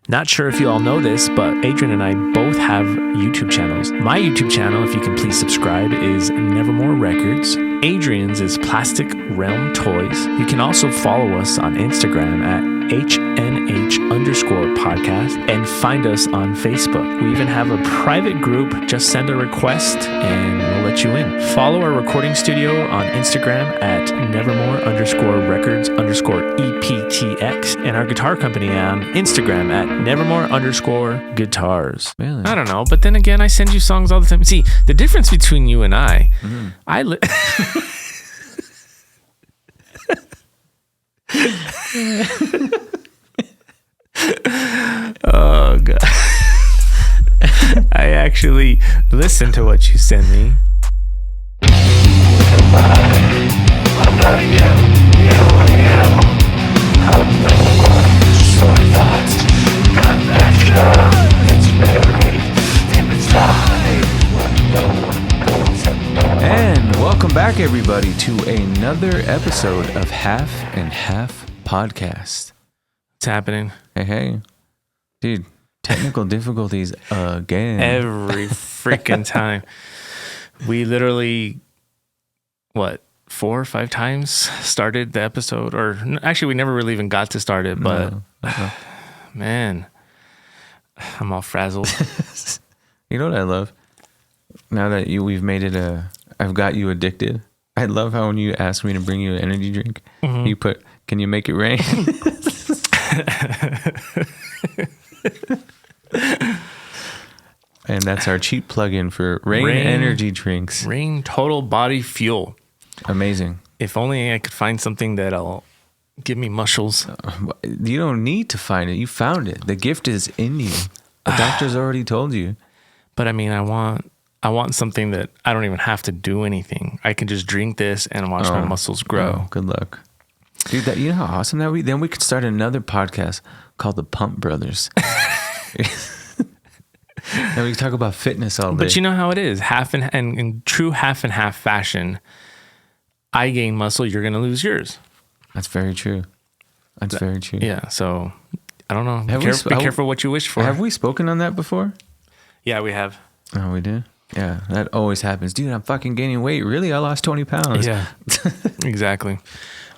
Not sure if you all know this, but Adrian and I both have YouTube channels. My YouTube channel, if you can please subscribe, is Nevermore Records. Adrian's is Plastic Realm Toys. You can also follow us on Instagram at HNH_podcast and find us on Facebook. We even have a private group. Just send a request and we'll let you in. Follow our recording studio on Instagram at Nevermore_records_EPTX and our guitar company on Instagram at Nevermore_guitars. Really? I don't know, but then again, I send you songs all the time. See, the difference between you and I oh god. I actually listen to what you send me. And welcome back, everybody, to another episode of Half and Half Podcast. What's happening? Hey, dude, technical difficulties again. Every freaking time. We literally, 4 or 5 times started the episode, or actually, we never really even got to start it, but man, I'm all frazzled. You know what I love? Now that we've made it I've got you addicted. I love how when you ask me to bring you an energy drink, you put, can you make it rain? And that's our cheap plug-in for Rain energy drinks. Rain Total Body Fuel. Amazing. If only I could find something that'll give me muscles. You don't need to find it. You found it. The gift is in you. The doctor's already told you. But I mean, I want something that I don't even have to do anything. I can just drink this and watch my muscles grow. Oh, good luck. Dude, you know how awesome that would be? Then we could start another podcast called The Pump Brothers. And we can talk about fitness all day. But you know how it is. And in true half and half fashion, I gain muscle, you're going to lose yours. That's very true. That's very true. Yeah, so I don't know. Be careful what you wish for. Have we spoken on that before? Yeah, we have. Oh, we did? Yeah, that always happens. Dude, I'm fucking gaining weight. Really? I lost 20 pounds. Yeah, exactly.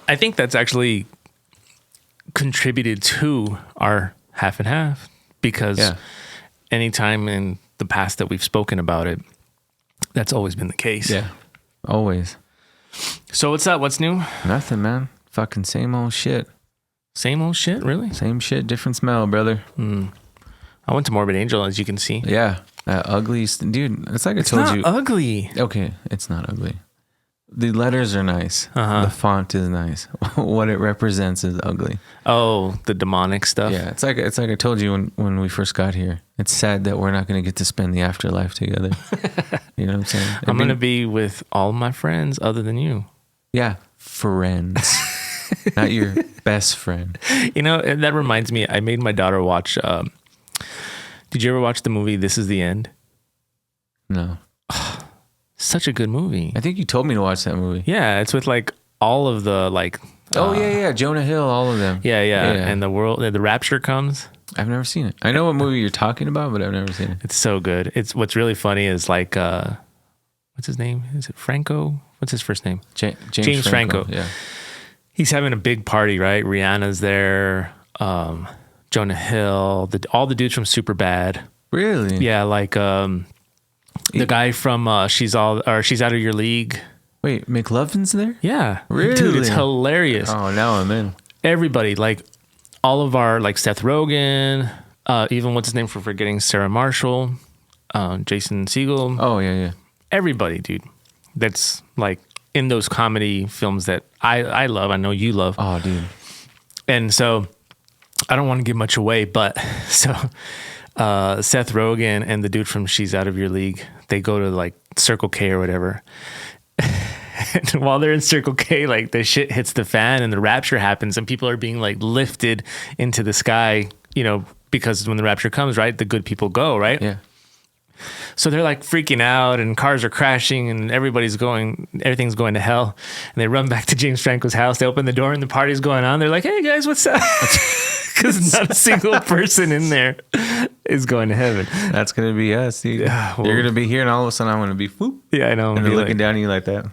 I think that's actually contributed to our half and half because anytime in the past that we've spoken about it, that's always been the case. Yeah, always. So what's up? What's new? Nothing, man. Fucking same old shit. Same old shit, really? Same shit, different smell, brother. I went to Morbid Angel, as you can see. Yeah, ugly. Dude, it's like I told you. It's not ugly. Okay, it's not ugly. The letters are nice. The font is nice. What it represents is ugly. Oh, the demonic stuff? Yeah, it's like I told you when we first got here. It's sad that we're not going to get to spend the afterlife together. You know what I'm saying? I'm going to be with all my friends other than you. Yeah, friends. Not your best friend. You know, that reminds me, I made my daughter watch... did you ever watch the movie This Is the End? No. Such a good movie. I think you told me to watch that movie. Yeah, it's with like all of the like... yeah. Jonah Hill, all of them. Yeah. And the rapture comes. I've never seen it. I know what movie you're talking about, but I've never seen it. It's so good. What's really funny is like... what's his name? Is it Franco? What's his first name? James Franco. Yeah. He's having a big party, right? Rihanna's there. Jonah Hill, all the dudes from Superbad. Really? Yeah, like the guy from She's Out of Your League. Wait, McLovin's there? Yeah. Really? Dude, it's hilarious. Oh, now I'm in. Everybody, like all of our, like Seth Rogen, even what's his name for forgetting, Sarah Marshall, Jason Segel. Oh, yeah. Everybody, dude. That's like in those comedy films that I love. I know you love. Oh, dude. And so I don't want to give much away, but so Seth Rogen and the dude from She's Out of Your League, they go to like Circle K or whatever. And while they're in Circle K, like the shit hits the fan and the rapture happens and people are being like lifted into the sky, you know, because when the rapture comes, right, the good people go, right? Yeah. So they're like freaking out and cars are crashing and everything's going to hell. And they run back to James Franco's house. They open the door and the party's going on. They're like, hey guys, what's up? Because not a single person in there is going to heaven. That's going to be us, dude. Yeah, well, you're going to be here and all of a sudden I'm going to be whoop. Yeah, I know. And they're looking down at you like that.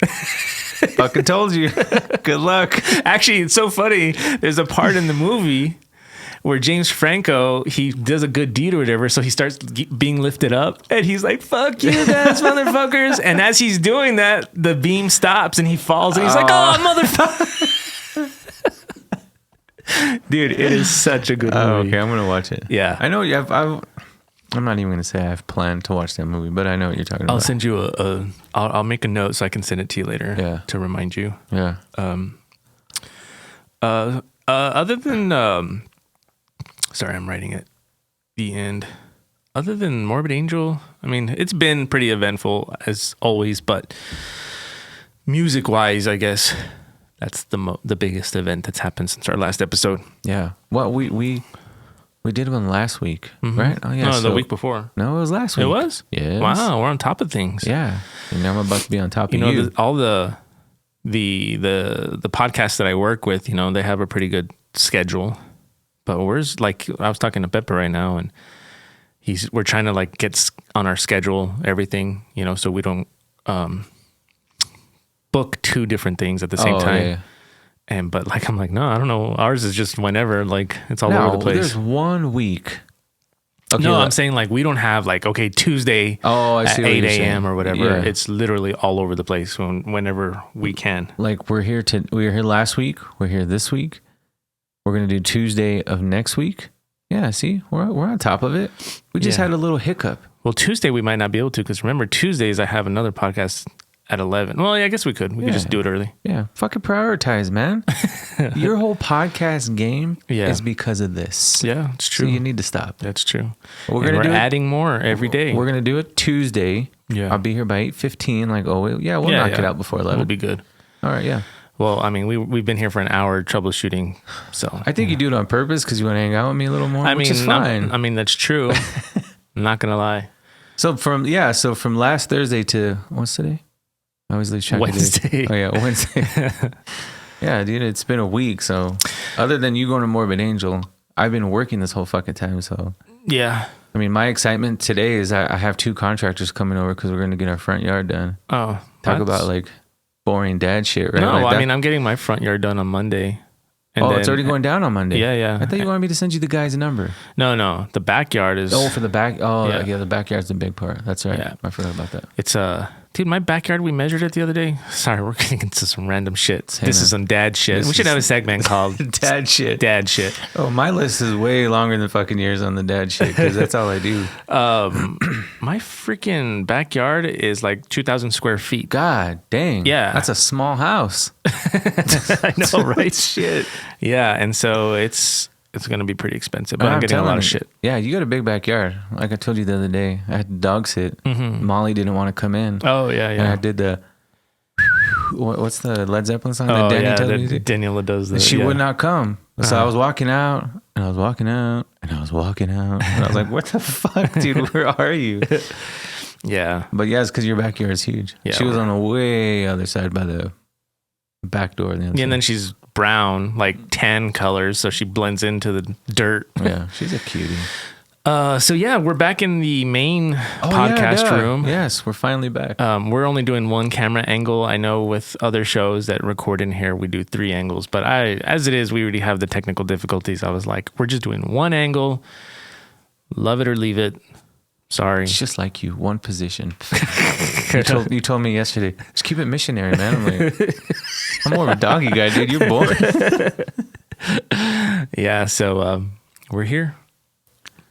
Fucking told you. Good luck. Actually, it's so funny. There's a part in the movie where James Franco, he does a good deed or whatever, so he starts being lifted up, and he's like, fuck you guys, motherfuckers. And as he's doing that, the beam stops, and he falls, and he's like, oh, motherfucker. Dude, it is such a good movie. Oh, okay, I'm going to watch it. Yeah. I know you have... I'm not even going to say I've planned to watch that movie, but I know what you're talking about. I'll send you I'll make a note so I can send it to you later to remind you. Yeah. Other than... sorry, I'm writing it. The end. Other than Morbid Angel, I mean, it's been pretty eventful as always, but music-wise, I guess that's the biggest event that's happened since our last episode. Yeah. Well, we did one last week, right? Oh yeah. No, the week before. No, it was last week. It was? Yes. Wow, we're on top of things. Yeah. And now I'm about to be on top of you. You know, all the podcasts that I work with, you know, they have a pretty good schedule. But where's, like, I was talking to Pepper right now, and we're trying to like get on our schedule, everything, you know, so we don't book two different things at the same time. Yeah. But like, I'm like, no, I don't know. Ours is just whenever, like, it's all over the place. There's 1 week. Okay, no, I'm saying like we don't have like, okay, Tuesday at 8 a.m. or whatever. Yeah. It's literally all over the place whenever we can. Like we were here last week. We're here this week. We're going to do Tuesday of next week. Yeah, see, we're on top of it. We just had a little hiccup. Well, Tuesday we might not be able to because remember, Tuesdays I have another podcast at 11. Well, yeah, I guess we could. We could just do it early. Yeah, fucking prioritize, man. Your whole podcast game is because of this. Yeah, it's true. So you need to stop. That's true. We're adding more every day. We're going to do it Tuesday. Yeah. I'll be here by 8:15. Like, we'll knock it out before 11. We'll be good. All right, yeah. Well, I mean, we've been here for an hour troubleshooting, so I think you do it on purpose because you want to hang out with me a little more. Which is fine. I mean, that's true. I'm not gonna lie. So from last Thursday to what's today? I always lose track of Wednesday. Oh yeah, Wednesday. Yeah, dude, it's been a week. So other than you going to Morbid Angel, I've been working this whole fucking time. So yeah. I mean, my excitement today is I have 2 contractors coming over because we're going to get our front yard done. Oh, talk about like boring dad shit, right? No, like I mean, I'm getting my front yard done on Monday. And it's already going down on Monday. Yeah. I thought you wanted me to send you the guy's number. No. The backyard is... Oh, for the back... Oh, yeah, the backyard's the big part. That's right. Yeah. I forgot about that. It's Dude, my backyard, we measured it the other day. Sorry, we're getting into some random shit. This is some dad shit. We should have a segment called Dad Shit. Dad Shit. Oh, my list is way longer than fucking yours on the dad shit because that's all I do. My freaking backyard is like 2,000 square feet. God dang. Yeah. That's a small house. I know, right? Shit. Yeah, and so it's going to be pretty expensive, but I'm getting a lot of shit. Yeah, you got a big backyard. Like I told you the other day, I had to dog sit. Mm-hmm. Molly didn't want to come in. Oh, yeah. And I did the... What's the Led Zeppelin song that Danny told me to do? Daniela does that. She would not come. So I was walking out, and I was walking out, and I was walking out. And I was like, what the fuck, dude? Where are you? Yeah. But yeah, it's because your backyard is huge. Yeah, she was on the way other side by the back door. And then she's brown, like tan colors, so she blends into the dirt. Yeah, she's a cutie. So yeah, we're back in the main podcast room. Yes, we're finally back. We're only doing one camera angle. I know with other shows that record in here, we do 3 angles, but as it is, we already have the technical difficulties. I was like, we're just doing one angle. Love it or leave it. Sorry. It's just like you, one position. You told me yesterday, just keep it missionary, man. I'm like, I'm more of a doggy guy, dude. You're bored. Yeah, so we're here.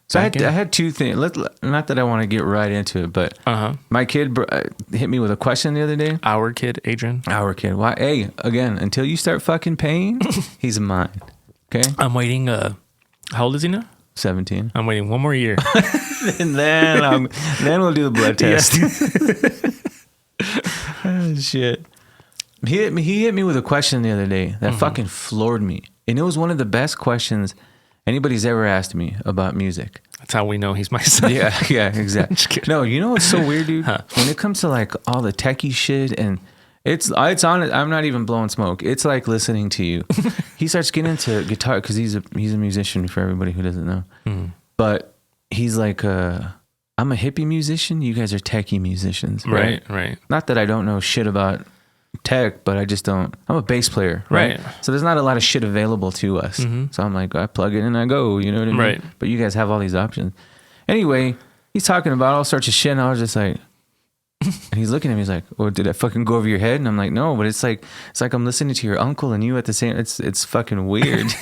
So I had 2 things. Not that I want to get right into it, but my kid hit me with a question the other day. Our kid, Adrian. Our kid. Why? Hey, again, until you start fucking paying, he's mine. Okay? I'm waiting. How old is he now? 17. I'm waiting 1 more year. And then we'll do the blood test. Oh, shit. He hit me with a question the other day that fucking floored me. And it was one of the best questions anybody's ever asked me about music. That's how we know he's my son. Yeah, exactly. No, you know what's so weird, dude? Huh. When it comes to like all the techie shit, and it's on it. I'm not even blowing smoke. It's like listening to you. He starts getting into guitar because he's a musician, for everybody who doesn't know. But he's like, I'm a hippie musician. You guys are techie musicians, right? Right. Not that I don't know shit about tech, but I just don't. I'm a bass player, right? So there's not a lot of shit available to us. So I'm like, I plug it and I go. You know what I mean? Right. But you guys have all these options. Anyway, he's talking about all sorts of shit, and I was just like. And he's looking at me. He's like, "Oh, did that fucking go over your head?" And I'm like, "No, but it's like I'm listening to your uncle and you at the same. It's fucking weird."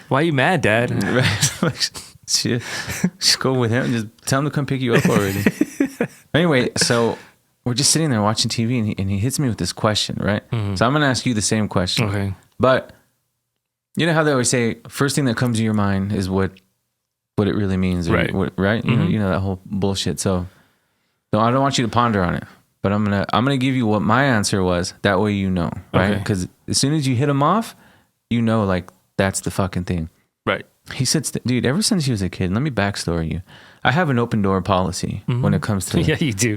Why are you mad, Dad? Right? Like, shit. Just go with him. Just tell him to come pick you up already. Anyway, so we're just sitting there watching TV, and he hits me with this question, right? So I'm gonna ask you the same question. Okay. But you know how they always say, first thing that comes to your mind is what it really means, or right? Right? You know that whole bullshit. So, no, I don't want you to ponder on it, but I'm gonna give you what my answer was. That way, you know, right? Because as soon as you hit him off, you know, like that's the fucking thing, right? He said, "Dude, ever since he was a kid, let me backstory you. I have an open door policy when it comes to yeah, you do.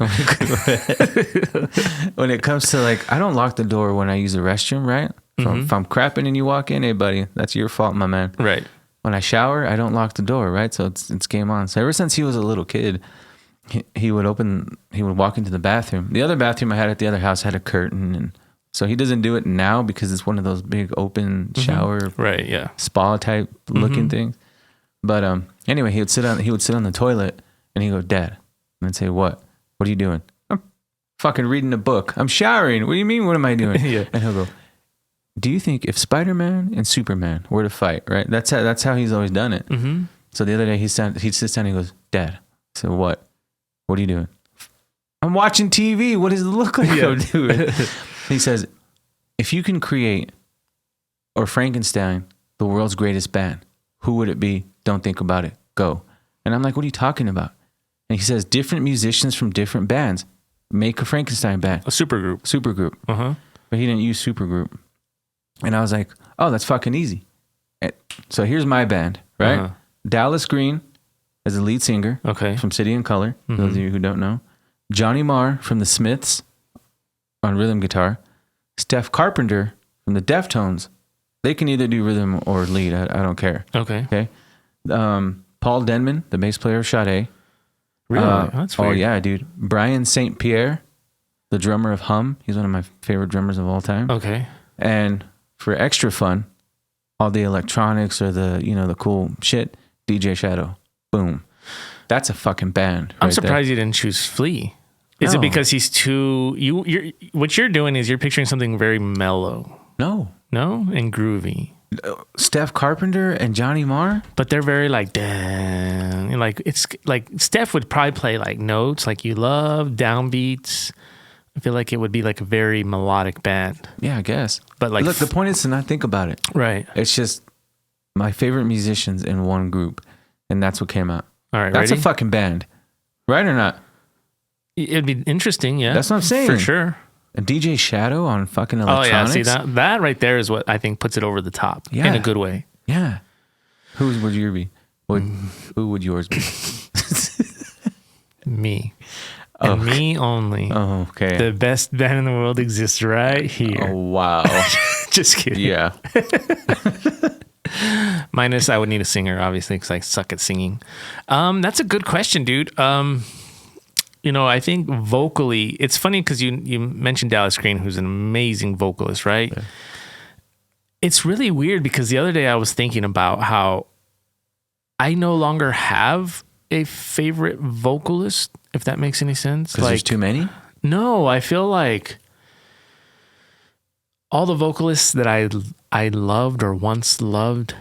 When it comes to like, I don't lock the door when I use the restroom, right? If I'm crapping and you walk in, hey buddy, that's your fault, my man, right? When I shower, I don't lock the door, right? So it's game on. So ever since he was a little kid, he would walk into the bathroom. The other bathroom I had at the other house had a curtain, and so he doesn't do it now because it's one of those big open shower, right? Yeah, spa type looking things. But anyway, he would sit on the toilet and he'd go, "Dad," and I'd say, "What? What are you doing?" "I'm fucking reading a book. I'm showering." "What do you mean? What am I doing?" Yeah. And he'll go, "Do you think if Spider-Man and Superman were to fight, right?" That's how he's always done it. So the other day he sits down and he goes, "Dad." I said, "What? What are you doing?" "I'm watching TV. What does it look like I'm doing?" He says, "If you can create or Frankenstein the world's greatest band, who would it be? Don't think about it. Go." And I'm like, "What are you talking about?" And he says, "Different musicians from different bands make a Frankenstein band." A supergroup. But he didn't use Supergroup. And I was like, "Oh, that's fucking easy." So here's my band, right? Dallas Green as the lead singer, from City and Color, those of you who don't know. Johnny Marr from the Smiths on rhythm guitar. Steph Carpenter from the Deftones. They can either do rhythm or lead. I don't care. Okay. Paul Denman, the bass player of Sade. Really? That's weird. Oh, yeah, dude. Brian St. Pierre, the drummer of Hum. He's one of my favorite drummers of all time. Okay. And for extra fun, all the electronics or the cool shit, DJ Shadow. Boom. That's a fucking band. I'm surprised you didn't choose Flea. Is it because he's too... what you're doing is you're picturing something very mellow. No? And groovy. Steph Carpenter and Johnny Marr? But they're very like, damn. Like, it's like Steph would probably play like notes like you love, downbeats. I feel like it would be like a very melodic band. Yeah, I guess. But like, look, the point is to not think about it. Right. It's just my favorite musicians in one group, and that's what came out. All right, that's ready? A fucking band, right or not? It'd be interesting, yeah. That's what I'm saying. For sure. A DJ Shadow on fucking electronics. Oh yeah, see that right there is what I think puts it over the top in a good way. Yeah. Who would yours be? Who would yours be? Me. And me only. Oh, okay. The best band in the world exists right here. Oh, wow. Just kidding. Yeah. Minus, I would need a singer, obviously, because I suck at singing. That's a good question, dude. I think vocally, it's funny because you mentioned Dallas Green, who's an amazing vocalist, right? Yeah. It's really weird because the other day I was thinking about how I no longer have a favorite vocalist, if that makes any sense. Because there's too many? No, I feel like all the vocalists that I loved or once loved,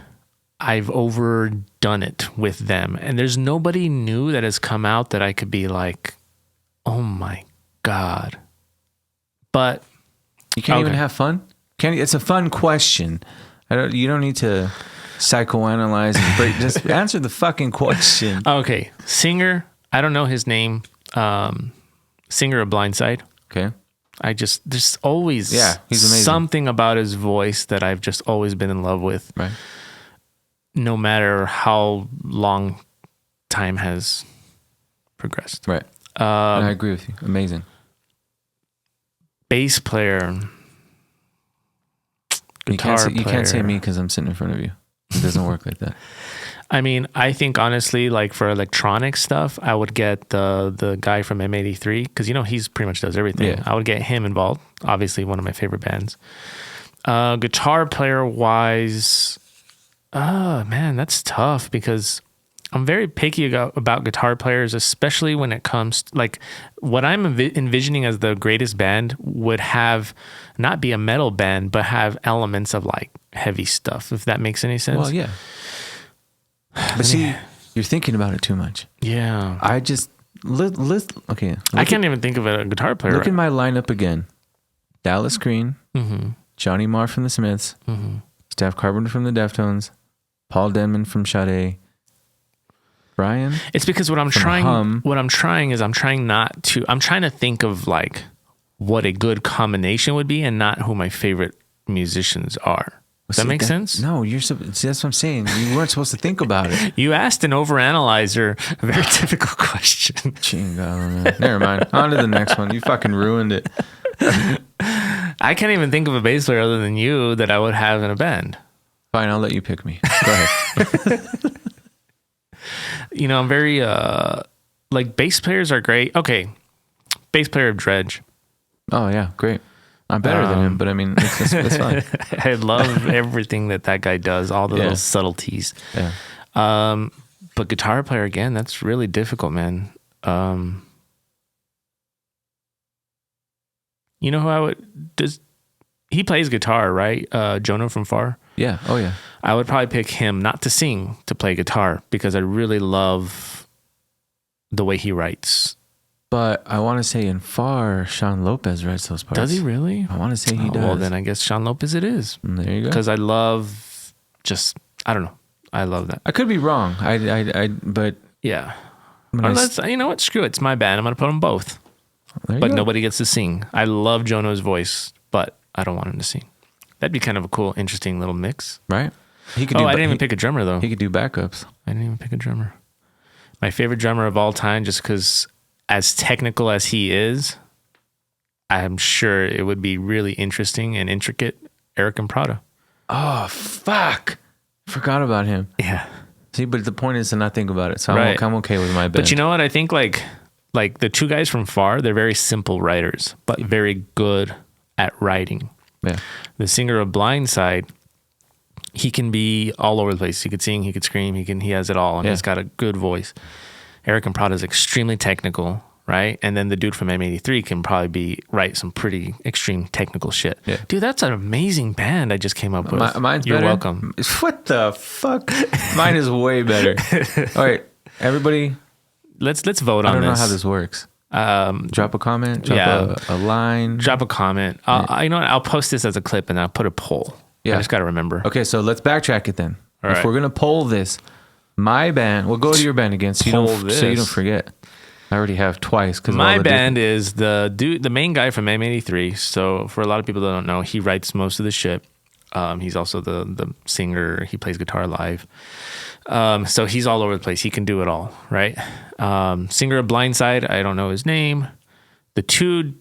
I've overdone it with them. And there's nobody new that has come out that I could be like, oh my God. But you can't even have fun? It's a fun question. You don't need to psychoanalyze and break. Just answer the fucking question. Okay. Singer, I don't know his name. Singer of Blindside. Okay. There's always he's amazing. Something about his voice that I've just always been in love with. Right. no matter how long time has progressed. Right. I agree with you. Amazing. Bass player, You guitar can't say player. me because I'm sitting in front of you. It doesn't work like that. I mean, I think honestly, like for electronic stuff, I would get the guy from M83 because he's pretty much does everything. Yeah. I would get him involved. Obviously, one of my favorite bands. Guitar player wise, man, that's tough because I'm very picky about guitar players, especially when it comes to, like, what I'm envisioning as the greatest band would have not be a metal band, but have elements of like heavy stuff, if that makes any sense. Well, yeah. But see, you're thinking about it too much. Yeah. I just okay. I can't even think of a guitar player. Look at my lineup again. Dallas Green, Mm-hmm. Johnny Marr from the Smiths, Mm-hmm. Steph Carpenter from the Deftones, Paul Denman from Sade, Brian. It's because what I'm From trying Hum. I'm trying to think of like what a good combination would be and not who my favorite musicians are. Does that make sense? No, see, that's what I'm saying. You weren't supposed to think about it. You asked an overanalyzer a very difficult question. Chingo, never mind. On to the next one. You fucking ruined it. I can't even think of a bass player other than you that I would have in a band. Fine, I'll let you pick me. Go ahead. I'm very like bass players are great. Okay, bass player of Dredge. Oh yeah, great. I'm better than him, but I mean, it's fine. I love everything that guy does, all the little subtleties. Yeah. But guitar player again, that's really difficult, man. You know who he plays guitar, right? Jonah from Far. Yeah. Oh yeah. I would probably pick him not to sing, to play guitar because I really love the way he writes. But I want to say in Far, Sean Lopez writes those parts. Does he really? I want to say he does. Well, then I guess Sean Lopez it is. There you go. Because I love I don't know. I love that. I could be wrong. But Yeah. when Or I s- let's, you know what? Screw it. It's my band. I'm going to put them both. there you But go. nobody gets to sing. I love Jonah's voice, but I don't want him to sing. That'd be kind of a cool, interesting little mix. Right? He could. I didn't even pick a drummer, though. He could do backups. I didn't even pick a drummer. My favorite drummer of all time, just because as technical as he is, I'm sure it would be really interesting and intricate. Eric and Prada. Oh fuck! Forgot about him. Yeah. See, but the point is to not think about it. So Right. I'm okay with my band. But you know what? I think like the two guys from Far, they're very simple writers, but very good at writing. Yeah. The singer of Blindside, he can be all over the place. He could sing, he could scream, he has it all, and Yeah. he's got a good voice. Eric and Prada is extremely technical, right? And then the dude from M83 can probably write some pretty extreme technical shit. Yeah. Dude, that's an amazing band I just came up with. Mine's You're better. welcome. What the fuck? Mine is way better. All right, everybody. Let's vote I on don't know this. how this works. Um, Drop a comment. Drop Yeah. a line. drop a comment. You know what? I'll post this as a clip and I'll put a poll. Yeah. I just got to remember. Okay, so let's backtrack it then. All If right. we're gonna poll this, my band. We'll go to your band again, so you Poll don't this. forget. I already have twice because My band is the main guy from M83. So for a lot of people that don't know, he writes most of the shit. He's also the singer. He plays guitar live. So he's all over the place. He can do it all, right? Singer of Blindside, I don't know his name. The two,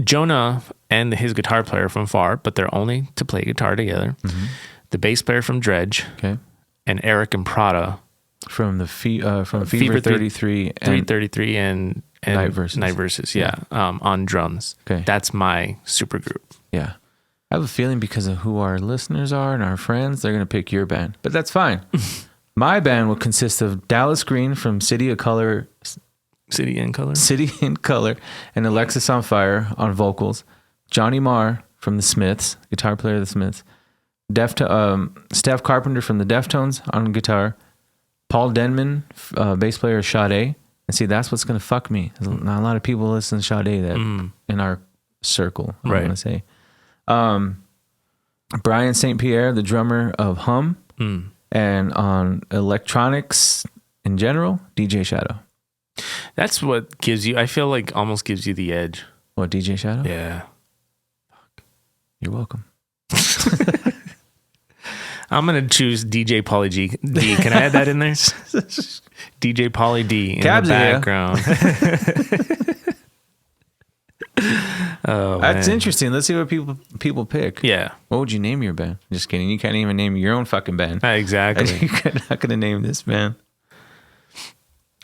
Jonah and his guitar player from Far, but they're only to play guitar together. Mm-hmm. The bass player from Dredge, Okay. and Eric and Prada, From the from Fever Fever 33 and 333 and Night Verses. Night Verses, yeah. On drums. Okay. That's my supergroup. yeah. I have a feeling because of who our listeners are and our friends, they're gonna pick your band, but that's fine. My band will consist of Dallas Green from City in Color, and Alexis on Fire on vocals, Johnny Marr from the Smiths, guitar player of the Smiths, Steph Carpenter from the Deftones on guitar, Paul Denman, bass player of Sade. And see, that's what's gonna fuck me. Not a lot of people listen to Sade that in our circle. I Right. want to say. Brian St. Pierre, the drummer of Hum, and on electronics in general, DJ Shadow. That's what gives you, I feel like almost gives you the edge. What, DJ Shadow? Yeah. You're welcome. I'm gonna choose DJ Pauly D. Can I add that in there? DJ Pauly D in Cabs the background. Oh, That's man. interesting. Let's see what people pick. Yeah, What would you name your band? Just kidding. You can't even name your own fucking band. exactly. You're not gonna name this band.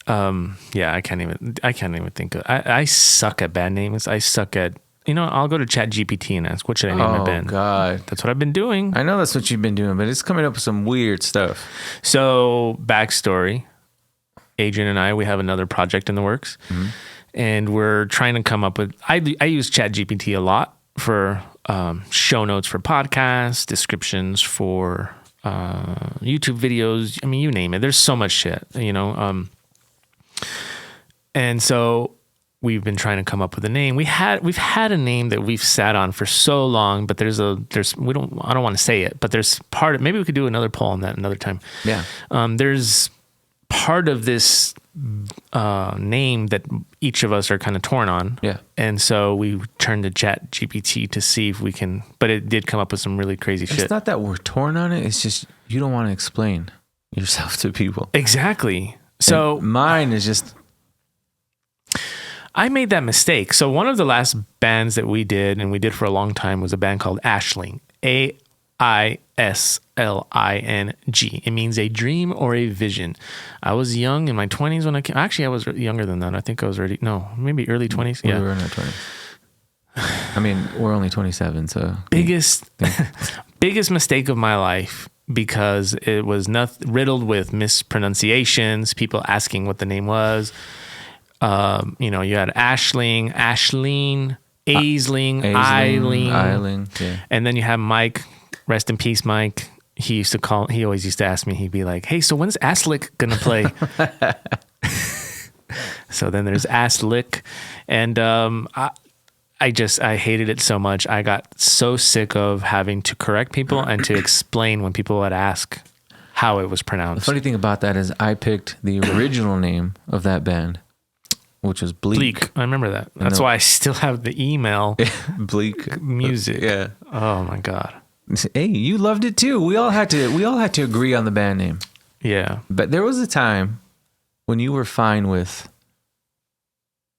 Yeah, I can't even think of. I suck at band names. I suck at. I'll go to ChatGPT and ask, what should I name my band? Oh God, That's what I've been doing. I know that's what you've been doing, but it's coming up with some weird stuff. So, backstory: Adrian and I, we have another project in the works, and we're trying to come up with. I use ChatGPT a lot for show notes for podcasts, descriptions for YouTube videos. I mean, you name it. There's so much shit, and so we've been trying to come up with a name. We've had a name that we've sat on for so long, but I don't want to say it, but there's maybe we could do another poll on that another time. Yeah. There's part of this name that each of us are kind of torn on. Yeah. And so we turned to ChatGPT to see if we can, but it did come up with some really crazy shit. It's not that we're torn on it. It's just you don't want to explain yourself to people. Exactly. So And mine is just I made that mistake. So one of the last bands that we did, and we did for a long time, was a band called Aisling. AISLING. It means a dream or a vision. I was young in my 20s when I came. Actually, I was younger than that. I think I was maybe early 20s. we Yeah. were in our 20s. I mean, we're only 27, so Biggest mistake of my life, because it was riddled with mispronunciations, people asking what the name was. You had Aisling, Aisling, Eiling, yeah. and then you have Mike. Rest in peace, Mike. He always used to ask me. He'd be like, "Hey, so when's Aslick gonna play?" So then there's Aslick, and I hated it so much. I got so sick of having to correct people and to explain when people would ask how it was The pronounced. funny thing about that is I picked the original name of that band, which was Bleak. I remember that. That's why I still have the email. Bleak Music. Yeah. Oh my God. Hey, you loved it too. We all had to agree on the band name. Yeah. But there was a time when you were fine with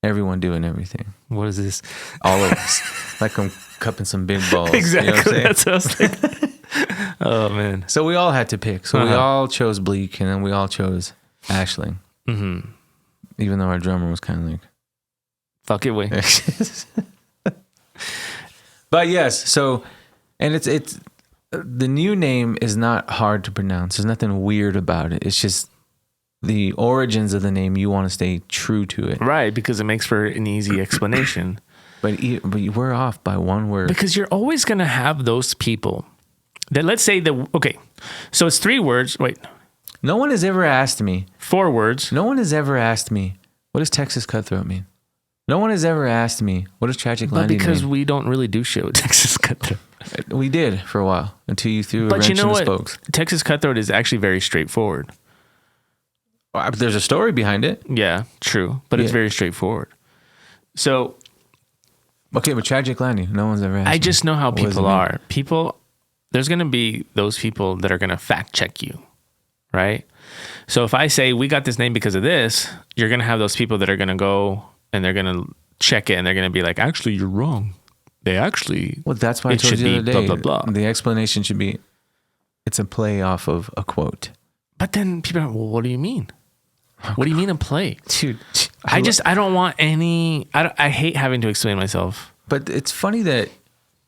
everyone doing everything. What is this? All of us. Like I'm cupping some big balls. Exactly. You know what I'm saying? That's what I was thinking. Oh man. So we all had to pick. So we Uh-huh. all chose Bleak, and then we all chose Aisling. Mm-hmm. Even though our drummer was kind of like, Fuck it, way. But yes, so, and it's the new name is not hard to pronounce. There's nothing weird about it. It's just the origins of the name. You want to stay true to it, Right, because it makes for an easy explanation. but we're off by one word. Because you're always going to have those people that, let's say that, okay, so it's 3 words. Wait, No one has ever asked me. 4 words. No one has ever asked me, what does Texas Cutthroat mean? No one has ever asked me, what does Tragic But Landing because mean? we don't really do shit with Texas Cutthroat. We did for a while until you threw a But wrench you know in the what? spokes. Texas Cutthroat is actually very straightforward. There's a story behind it. Yeah, true. But it's Yeah. very straightforward. So Okay, but Tragic Landing, no one's ever asked I me. just know how What does it people mean? are. There's going to be those people that are going to fact check you, right? So if I say we got this name because of this, you're going to have those people that are going to go and they're going to check it and they're going to be like, actually, you're wrong. They actually, Well, that's why I it told should you the be other day. blah, blah, blah. The explanation should be, it's a play off of a quote. But then people are like, well, what do you mean? What do you mean a play? Dude, I don't want any, I hate having to explain myself. But it's funny that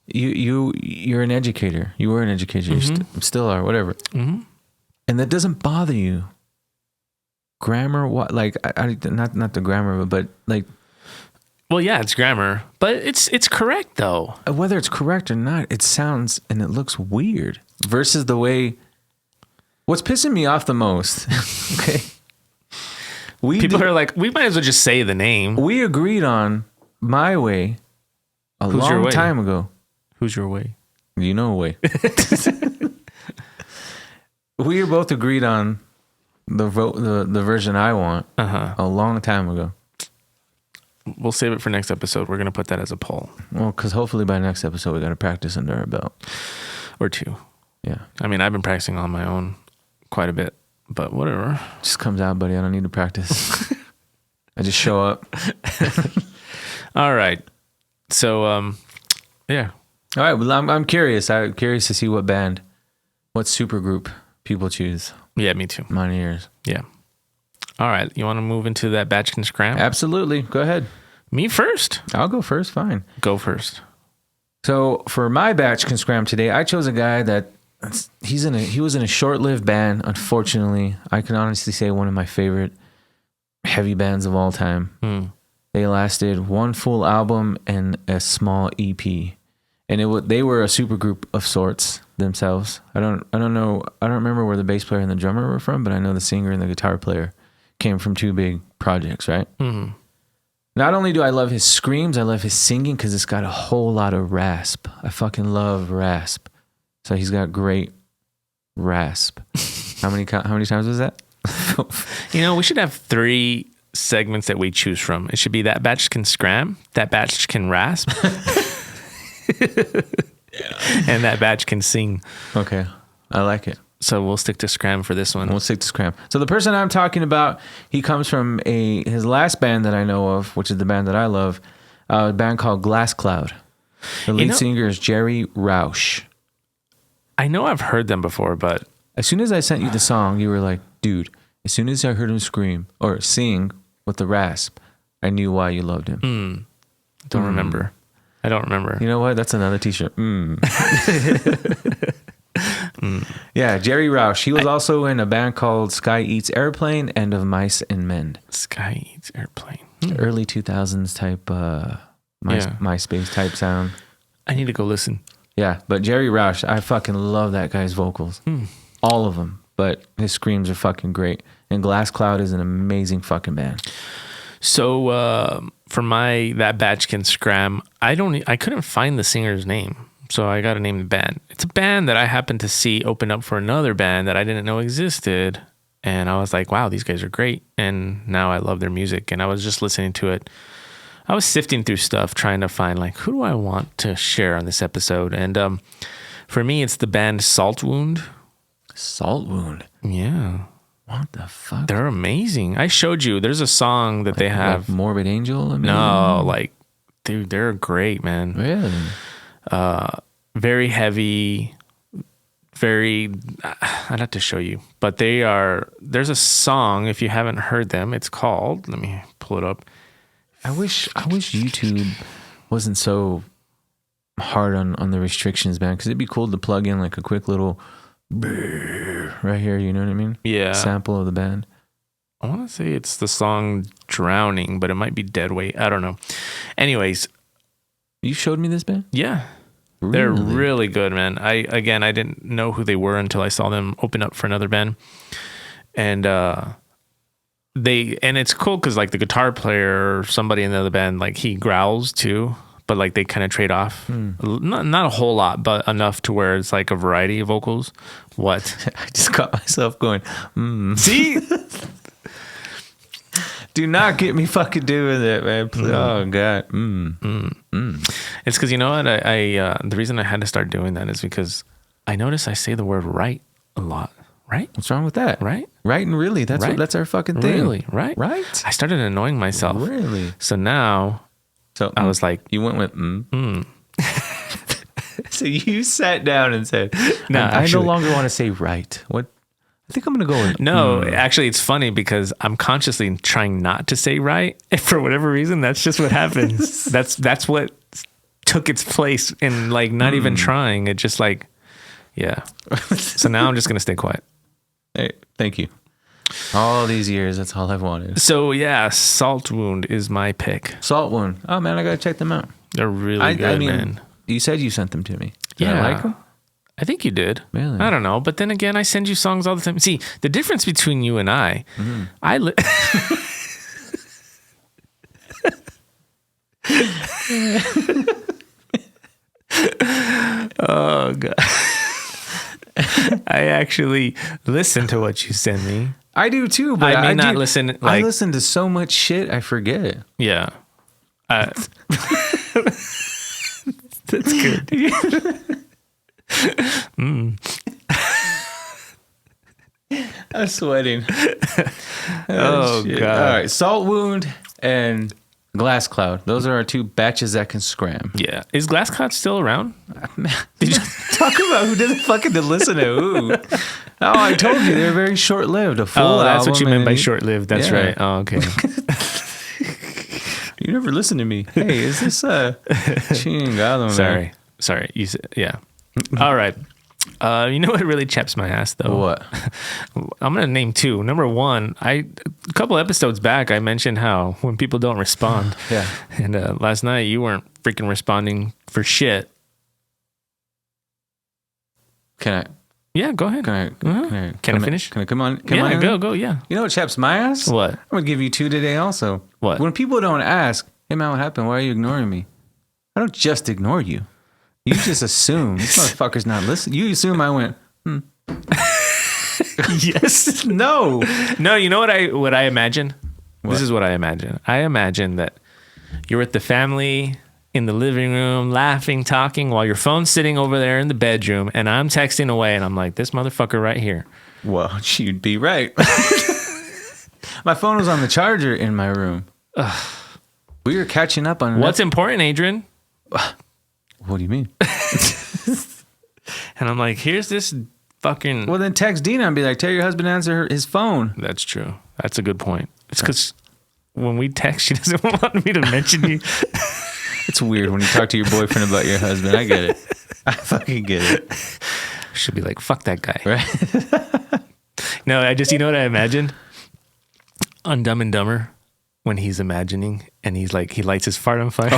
you're an educator. You were an educator. You still are, whatever. Mm-hmm. And that doesn't bother you. Grammar, what? Like, not the grammar, but like, Well, yeah, it's grammar, but it's correct though. whether it's correct or not, it sounds and it looks weird versus the way. What's pissing me off the most, okay? People are like, we might as well just say the name. We agreed on my way a Who's your long way? time ago. Who's your way? You know a way. We both agreed on the version I want a long time ago. We'll save it for next episode. We're going to put that as a poll Well, because hopefully by next episode we got to practice under our belt. or 2. Yeah. I mean, I've been practicing on my own quite a bit, but whatever. Just comes out, buddy. I don't need to practice. I just show up. All right. So, yeah. All right. Well, I'm curious. I'm curious to see what supergroup people choose. Yeah, me too. Mine and yours. Yeah. All right. You want to move into that batch and scram? Absolutely. Go ahead. Me first? I'll go first. Fine. Go first. So for my batch can scram today, I chose a guy that he was in a short-lived band. Unfortunately, I can honestly say one of my favorite heavy bands of all time. They lasted one full album and a small EP, and they were a supergroup of sorts themselves. I don't remember where the bass player and the drummer were from, but I know the singer and the guitar player came from two big projects, right? Not only do I love his screams, I love his singing because it's got a whole lot of rasp. I fucking love rasp. So he's got great rasp. How many times was that? We should have 3 segments that we choose from. It should be that batch can scram, that batch can rasp, and that batch can sing. Okay, I like it. So we'll stick to scram for this one. We'll stick to scram. So the person I'm talking about, he comes from his last band that I know of, which is the band that I love, a band called Glass Cloud. The lead singer is Jerry Rausch. I know I've heard them before, but as soon as I sent you the song, you were like, dude, as soon as I heard him scream or sing with the rasp, I knew why you loved him. Don't remember. I don't remember. You know what? That's another t-shirt. Yeah, Jerry Rausch. He was also in a band called Sky Eats Airplane and Of Mice and Men. Sky Eats Airplane. Early 2000s type, MySpace type sound. I need to go listen. Yeah, but Jerry Rausch, I fucking love that guy's vocals. All of them. But his screams are fucking great. And Glass Cloud is an amazing fucking band. So for that batch can scram, I couldn't find the singer's name. So I got to name the band. It's a band that I happened to see open up for another band that I didn't know existed. And I was like, wow, these guys are great. And now I love their music. And I was just listening to it. I was sifting through stuff, trying to find like, who do I want to share on this episode? And for me, it's the band Salt Wound. Salt Wound? Yeah. What the fuck? They're amazing. I showed you. There's a song that they have. Like Morbid Angel? I mean, no, dude, they're great, man. Really? Very heavy, I'd have to show you, but there's a song, if you haven't heard them, it's called, let me pull it up. I wish YouTube wasn't so hard on the restrictions, man, because it'd be cool to plug in like a quick little right here, you know what I mean? Yeah. Sample of the band. I want to say it's the song Drowning, but it might be Dead Weight. I don't know. Anyways. You showed me this band? Yeah. Really? They're really good, man. I didn't know who they were until I saw them open up for another band. And it's cool because like the guitar player or somebody in the other band, like he growls too, but like they kind of trade off. Not a whole lot, but enough to where it's like a variety of vocals. What? I just caught myself going, See? Do not get me fucking doing that, man. Oh God. It's because you know what? I the reason I had to start doing that is because I notice I say the word right a lot. Right? What's wrong with that? Right? Right and really. That's right? That's our fucking thing. Really? Right? Right? I started annoying myself. Really? So now I was like, you went with So you sat down and said, no, I no longer want to say right. What? I think I'm going to go with no, actually it's funny because I'm consciously trying not to say right. And for whatever reason, that's just what happens. that's what took its place in like not even trying. It just like, yeah. So now I'm just going to stay quiet. Hey, thank you. All these years, that's all I've wanted. So yeah, Salt Wound is my pick. Salt Wound. Oh man, I got to check them out. They're really good, man. You said you sent them to me. Did Yeah. I like them? I think you did. Really? I don't know. But then again, I send you songs all the time. See, the difference between you and I oh, God. I actually listen to what you send me. I do too, but I may not listen. Like, I listen to so much shit, I forget. Yeah. That's good. I'm sweating. Oh, shit. God. All right. Salt wound and glass cloud. Those are our two batches that can scram. Yeah. Is Glass Cloud still around? Did you talk about who doesn't fucking listen to who? Oh, I told you they're very short-lived. A full Oh, that's what you album meant by and- short-lived. That's Yeah. right. Oh, okay. You never listen to me. Hey, is this chingado, man? Sorry. You said, yeah. All right. You know what really chaps my ass though? What? I'm gonna name two. Number one, a couple episodes back, I mentioned how when people don't respond. Yeah. And last night you weren't freaking responding for shit. Can Yeah, go ahead. I Can I finish? Can I come on? Yeah, go. Yeah. You know what chaps my ass? What? I'm gonna give you two today also. What? When people don't ask, hey man, what happened? Why are you ignoring me? I don't just ignore you. You just assume this motherfucker's not listening. You assume I went, Yes. no. No, you know what I imagine? This is what I imagine. I imagine that you're with the family in the living room, laughing, talking, while your phone's sitting over there in the bedroom, and I'm texting away, and I'm like, this motherfucker right here. Well, you'd be right. My phone was on the charger in my room. We were catching up on What's important, Adrian? What do you mean? And I'm like, here's this fucking... Well, then text Dina and be like, tell your husband to answer his phone. That's true. That's a good point. It's because when we text, she doesn't want me to mention you. It's weird when you talk to your boyfriend about your husband. I get it. I fucking get it. She'll be like, fuck that guy. Right? No, you know what I imagine? On Dumb and Dumber, when he's imagining and he's like, he lights his fart on fire.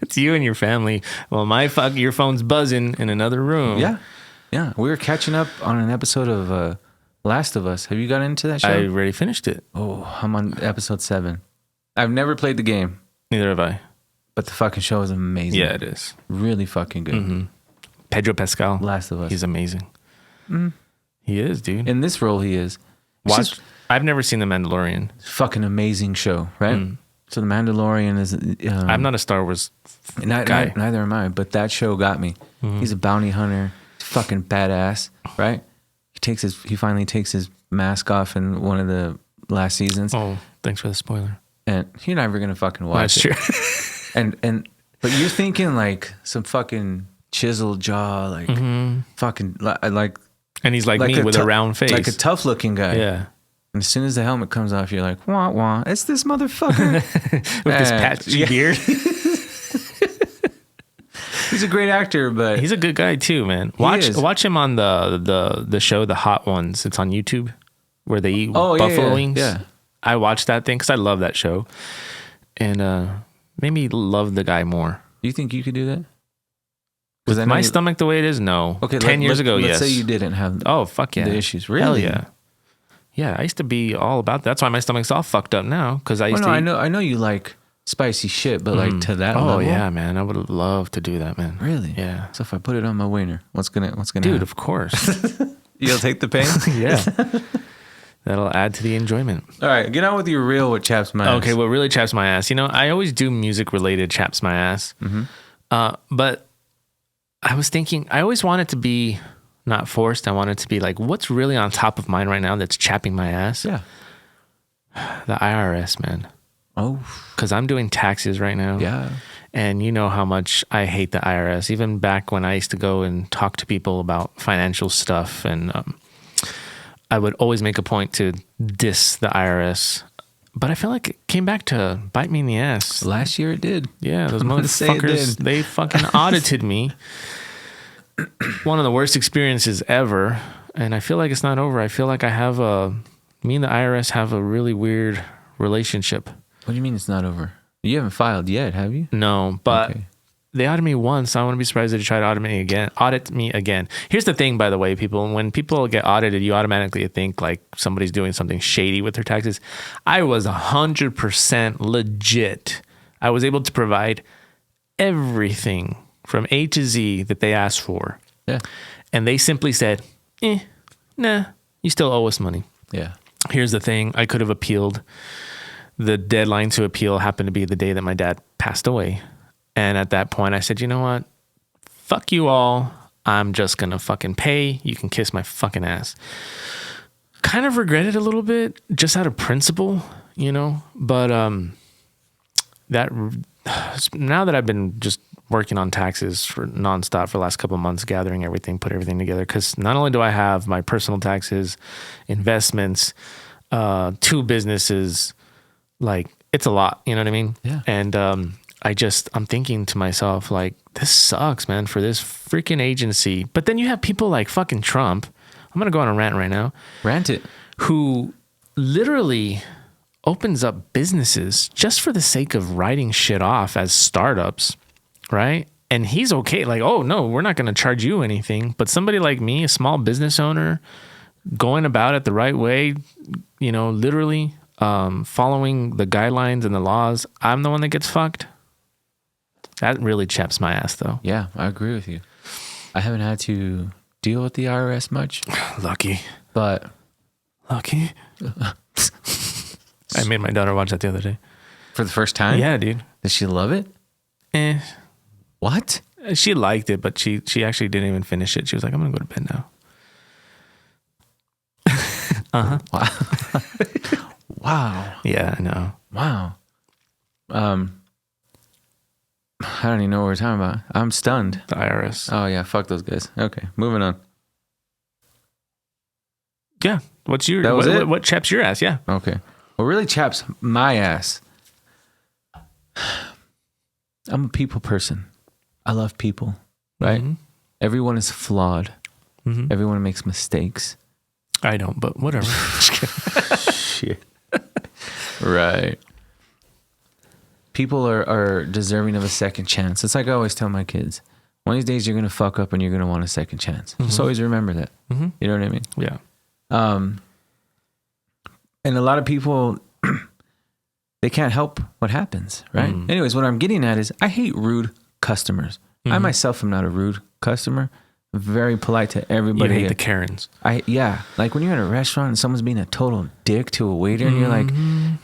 It's you and your family. Well, your phone's buzzing in another room. Yeah. Yeah. We were catching up on an episode of Last of Us. Have you got into that show? I already finished it. Oh, I'm on episode 7. I've never played the game, Neither have I. but the fucking show is amazing. Yeah, it is. Really fucking good. Pedro Pascal. Last of Us. He's amazing. He is, dude. In this role, he is. It's just I've never seen The Mandalorian. fucking amazing show, right? So The Mandalorian is... I'm not a Star Wars guy. Neither am I, but that show got me. He's a bounty hunter. He's fucking badass, right? He finally takes his mask off in one of the last seasons. Oh, thanks for the spoiler. And you're never gonna fucking watch That's it. true. But you're thinking like some fucking chiseled jaw, like fucking like And he's like me with a round face. like a tough looking guy. Yeah. And as soon as the helmet comes off, you're like, wah wah, it's this motherfucker With this patchy beard. He's a great actor, but He's a good guy too, man. is. Watch him on the show, The Hot Ones. It's on YouTube where they eat buffalo wings. Yeah. I watched that thing because I love that show. And made me love the guy more. You think you could do that? With my stomach the way it is, no. Okay, 10 years ago, let's yes. say you didn't have Oh, fuck yeah. the issues. Really? Hell yeah. Yeah, I used to be all about that. That's why my stomach's all fucked up now. Because I used to eat. I know you like spicy shit, but like to that level. Oh, yeah, man. I would love to do that, man. Really? Yeah. So if I put it on my wiener, what's gonna Dude, happen? of course. You'll take the pain? Yeah. That'll add to the enjoyment. All right, get on with your real what chaps my ass. Okay, what really chaps my ass? You know, I always do music related chaps my ass. But I was thinking, I always want it to be not forced. I want it to be like, what's really on top of mind right now that's chapping my ass? Yeah. The IRS, man. Oh. Because I'm doing taxes right now. Yeah. And you know how much I hate the IRS. Even back when I used to go and talk to people about financial stuff, and I would always make a point to diss the IRS. But I feel like it came back to bite me in the ass. Last year it did. Yeah, those I'm gonna say it motherfuckers, did. they fucking audited me. One of the worst experiences ever. And I feel like it's not over. I feel like me and the IRS have a really weird relationship. What do you mean it's not over? You haven't filed yet, have you? No, but Okay. they audited me once. So I wouldn't be surprised if they try to audit me again. Here's the thing, by the way, people. When people get audited, you automatically think like somebody's doing something shady with their taxes. I was 100% legit. I was able to provide everything from A to Z that they asked for. Yeah. And they simply said, nah, you still owe us money. Yeah. Here's the thing. I could have appealed. The deadline to appeal happened to be the day that my dad passed away. And at that point, I said, you know what? Fuck you all. I'm just going to fucking pay. You can kiss my fucking ass. Kind of regret it a little bit, just out of principle, you know, but that now that I've been just working on taxes for nonstop for the last couple of months, gathering everything, put everything together, because not only do I have my personal taxes, investments, 2 businesses, like it's a lot, you know what I mean? Yeah. And I'm thinking to myself, like, this sucks, man, for this freaking agency. But then you have people like fucking Trump. I'm going to go on a rant right now. Rant it. Who literally opens up businesses just for the sake of writing shit off as startups, right? And he's okay. Like, oh, no, we're not going to charge you anything. But somebody like me, a small business owner, going about it the right way, you know, literally following the guidelines and the laws, I'm the one that gets fucked. That really chaps my ass, though. Yeah, I agree with you. I haven't had to deal with the IRS much. Lucky. But... Lucky. I made my daughter watch that the other day. For the first time? Yeah, dude. Does she love it? What? She liked it, but she actually didn't even finish it. She was like, I'm going to go to bed now. Uh-huh. Wow. Yeah, I know. Wow. I don't even know what we're talking about. I'm stunned. The IRS. Oh, yeah. Fuck those guys. Okay. Moving on. Yeah. What's your... That was it? What chaps your ass? Yeah. Okay. What really chaps my ass... I'm a people person. I love people, right? Mm-hmm. Everyone is flawed. Mm-hmm. Everyone makes mistakes. I don't, but whatever. Shit. Right. People are deserving of a second chance. It's like I always tell my kids. One of these days you're going to fuck up and you're going to want a second chance. Mm-hmm. Just always remember that. Mm-hmm. You know what I mean? Yeah. And a lot of people... they can't help what happens, right? Mm. Anyways, what I'm getting at is I hate rude customers. Mm-hmm. I myself am not a rude customer. I'm very polite to everybody. You hate the Karens. Yeah. Like when you're in a restaurant and someone's being a total dick to a waiter and you're like,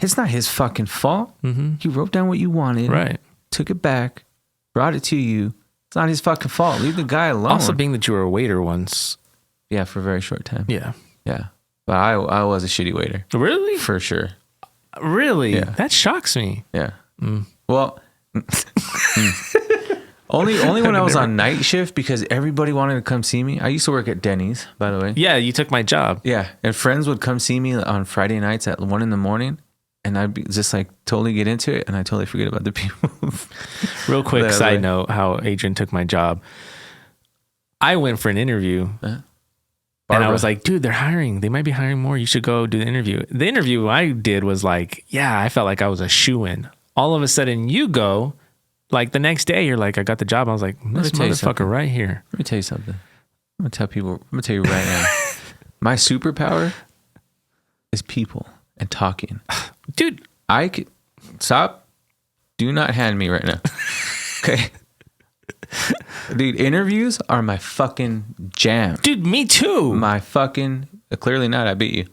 it's not his fucking fault. Mm-hmm. He wrote down what you wanted. Right. Took it back. Brought it to you. It's not his fucking fault. Leave the guy alone. Also being that you were a waiter once. Yeah, for a very short time. Yeah. Yeah. But I was a shitty waiter. Really? For sure. Really? Yeah. That shocks me. Yeah. Well, only when I was on night shift because everybody wanted to come see me. I used to work at Denny's, by the way. Yeah, you took my job. Yeah. And friends would come see me on Friday nights at 1 a.m. and I'd be just like totally get into it and I totally forget about the people. Real quick side note, how Adrian took my job. I went for an interview. And I was like, dude, they're hiring. They might be hiring more. You should go do the interview. The interview I did was like, yeah, I felt like I was a shoo-in. All of a sudden you go, like the next day, you're like, I got the job. I was like, this motherfucker right here. Let me tell you something. I'm going to tell you right now. My superpower is people and talking. Dude. I could, stop. Do not hand me right now. Okay. Dude, interviews are my fucking jam. Dude, me too. My fucking... clearly not. I beat you.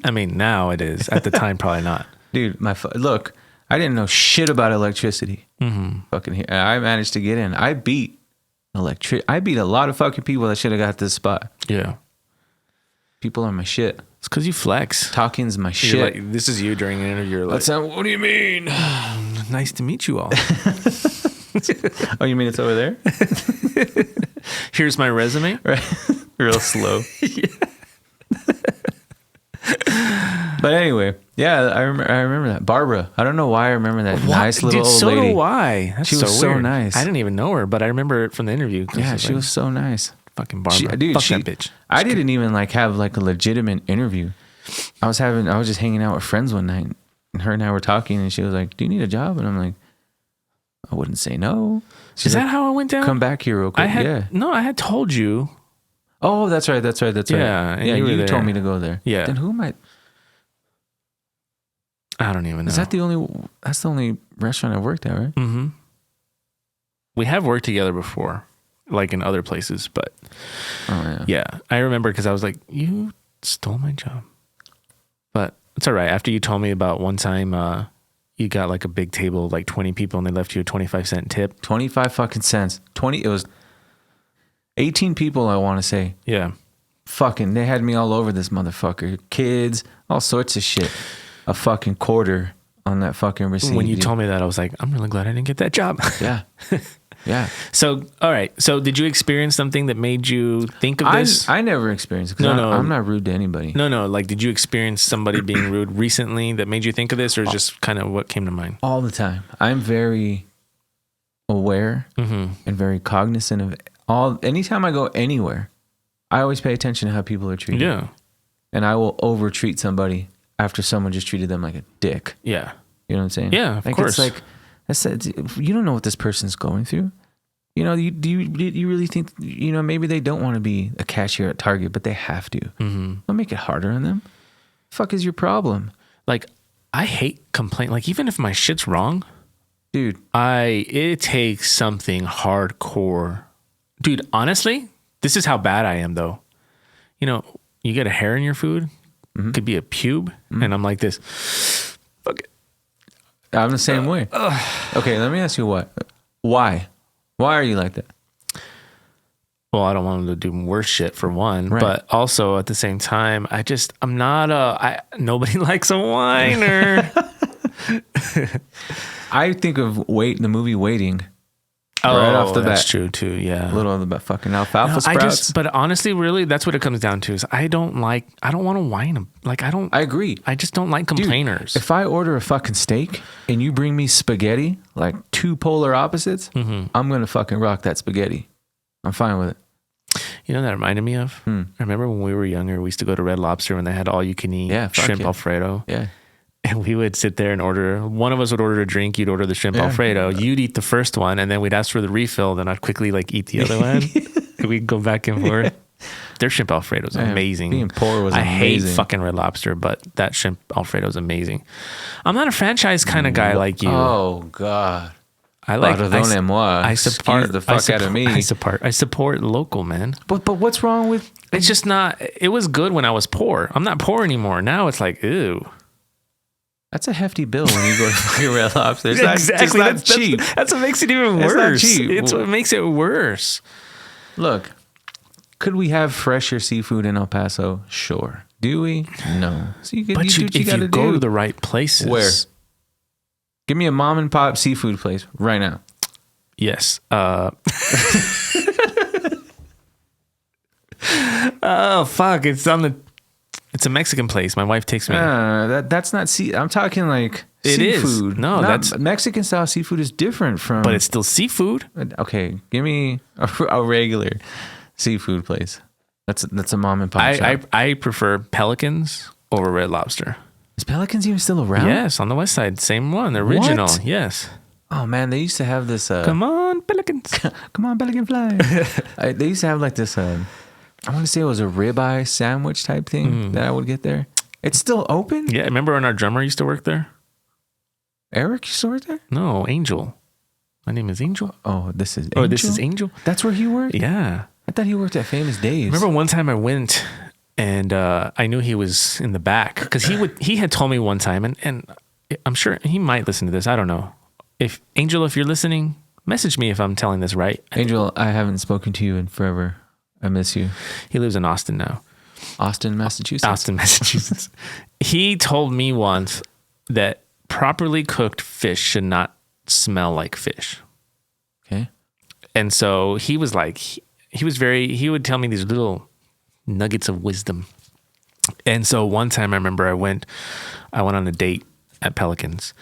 I mean, now it is. At the time, probably not. Dude, look, I didn't know shit about electricity. Mm-hmm. Fucking, I managed to get in. I beat I beat a lot of fucking people that should have got this spot. Yeah. People are my shit. It's because you flex. Talking's my shit. Like, this is you during an interview. You're like, what do you mean? Nice to meet you all. Oh, you mean it's over there? Here's my resume. Right. Real slow. Yeah. But anyway, yeah, I remember that. Barbara. I don't know why I remember that nice little old lady. So do I. She was so nice. I didn't even know her, but I remember it from the interview. Yeah, she was so nice. Fucking Barbara. Fuck that bitch. I didn't even have like a legitimate interview. I was just hanging out with friends one night and her and I were talking and she was like, do you need a job? And I'm like, I wouldn't say no. Is that how it went down? Come back here real quick. No, I had told you. Oh, that's right. Yeah, yeah. You told me to go there. Yeah. Then who am I? I don't even know. Is that that's the only restaurant I've worked at, right? Mm-hmm. We have worked together before, like in other places, but yeah. I remember because I was like, you stole my job. But it's all right. After you told me about one time, you got like a big table, like 20 people, and they left you a 25-cent tip. 25 fucking cents. 18 people, I want to say. Yeah. Fucking, they had me all over this motherfucker. Kids, all sorts of shit. A fucking quarter on that fucking receipt. When you told me that, I was like, I'm really glad I didn't get that job. Yeah. Yeah. So, all right. So, did you experience something that made you think of this? I never experienced it. No. I'm not rude to anybody. No. Like, did you experience somebody being rude recently that made you think of this, or just kind of what came to mind? All the time. I'm very aware and very cognizant of anytime I go anywhere, I always pay attention to how people are treated. Yeah. And I will over-treat somebody after someone just treated them like a dick. Yeah. You know what I'm saying? Yeah, of course. It's like, I said, you don't know what this person's going through. You know, do you really think, you know, maybe they don't want to be a cashier at Target, but they have to. Don't make it harder on them. Fuck is your problem? Like, I hate complaint. Like, even if my shit's wrong, dude, it takes something hardcore. Dude, honestly, this is how bad I am, though. You know, you get a hair in your food, could be a pube, and I'm like this. Fuck it. I'm the same way. Okay, let me ask you why? Why are you like that? Well, I don't want them to do worse shit for one, right. But also at the same time, I'm not nobody likes a whiner. I think of the movie Waiting. Oh, right off the bat. That's true too. Yeah, a little of the fucking alfalfa sprouts. But honestly, really, that's what it comes down to. Is I don't want to whine them. Like I agree. I just don't like complainers. Dude, if I order a fucking steak and you bring me spaghetti, like two polar opposites, I'm gonna fucking rock that spaghetti. I'm fine with it. You know what that reminded me of? I remember when we were younger, we used to go to Red Lobster when they had all you can eat shrimp Alfredo. Yeah. And we would sit there and order. One of us would order a drink. You'd order the shrimp Alfredo. You'd eat the first one, and then we'd ask for the refill. Then I'd quickly eat the other one. And we'd go back and forth. Their shrimp Alfredo is amazing. Being poor was amazing. I hate fucking Red Lobster, but that shrimp Alfredo is amazing. I'm not a franchise kind of guy like you. Oh God. I like. I support the fuck out of me. I support local, man. But what's wrong with? It's just not. It was good when I was poor. I'm not poor anymore. Now it's like ew. That's a hefty bill when you go to fucking Red Lobster. It's exactly. Not cheap. That's what makes it even worse. It's not cheap. It's what makes it worse. Look, could we have fresher seafood in El Paso? Sure. Do we? No. So you go to the right places. Where? Give me a mom and pop seafood place right now. Yes. Oh fuck! It's a Mexican place. My wife takes me. That's not I'm talking like seafood. Is. No, that's Mexican style seafood is different from. But it's still seafood. Okay, give me a regular seafood place. That's a mom and pop shop. I prefer Pelicans over Red Lobster. Is Pelicans even still around? Yes, on the west side, same one, the original. What? Yes. Oh man, they used to have this. Come on, Pelicans! Come on, Pelican fly! They used to have like this. I want to say it was a ribeye sandwich type thing that I would get there. It's still open? Yeah, remember when our drummer used to work there? Eric used to work there? No, Angel. My name is Angel. Oh, this is Angel? Oh, this is Angel? That's where he worked? Yeah. I thought he worked at Famous Days. Remember one time I went and I knew he was in the back because he had told me one time, and I'm sure he might listen to this. I don't know. If you're listening, message me if I'm telling this right. Angel, I haven't spoken to you in forever. I miss you. He lives in Austin now. Austin, Massachusetts. He told me once that properly cooked fish should not smell like fish. Okay. And so he was like, he would tell me these little nuggets of wisdom. And so one time I remember I went on a date at Pelicans.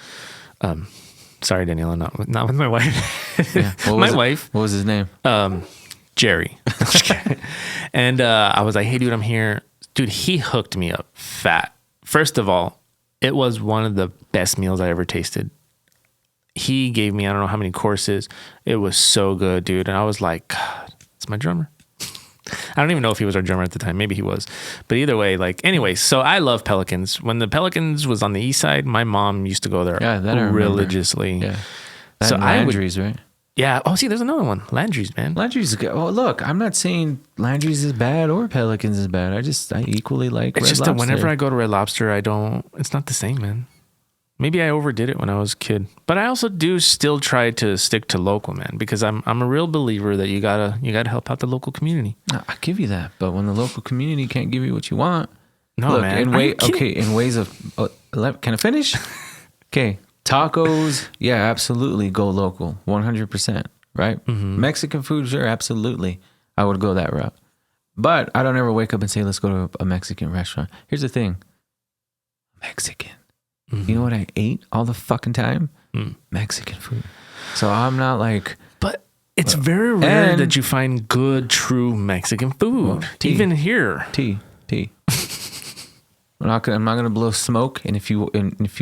Sorry, Daniela, not with my wife. Yeah. Wife. What was his name? Jerry. And I was like, hey, dude, I'm here. Dude, he hooked me up fat. First of all, it was one of the best meals I ever tasted. He gave me, I don't know how many courses. It was so good, dude. And I was like, God, it's my drummer. I don't even know if he was our drummer at the time. Maybe he was. But either way, anyway, so I love Pelicans. When the Pelicans was on the east side, my mom used to go there religiously. Yeah. So Landry's, right? Yeah. Oh, see, there's another one. Landry's, man. Landry's is good. Oh, look, I'm not saying Landry's is bad or Pelicans is bad. I equally like Red Lobster. It's just that whenever I go to Red Lobster, it's not the same, man. Maybe I overdid it when I was a kid, but I also do still try to stick to local, man, because I'm a real believer that you gotta help out the local community. I give you that, but when the local community can't give you what you want, No, look, man. in ways of, can I finish? Okay, tacos, yeah, absolutely, go local, 100%, right? Mm-hmm. Mexican food, sure, absolutely, I would go that route. But I don't ever wake up and say, let's go to a Mexican restaurant. Here's the thing, Mexican. Mm-hmm. You know what I ate all the fucking time? Mexican food. So I'm not like... But it's very rare that you find good, true Mexican food. Well, even here. Tea. I'm not gonna blow smoke. And if you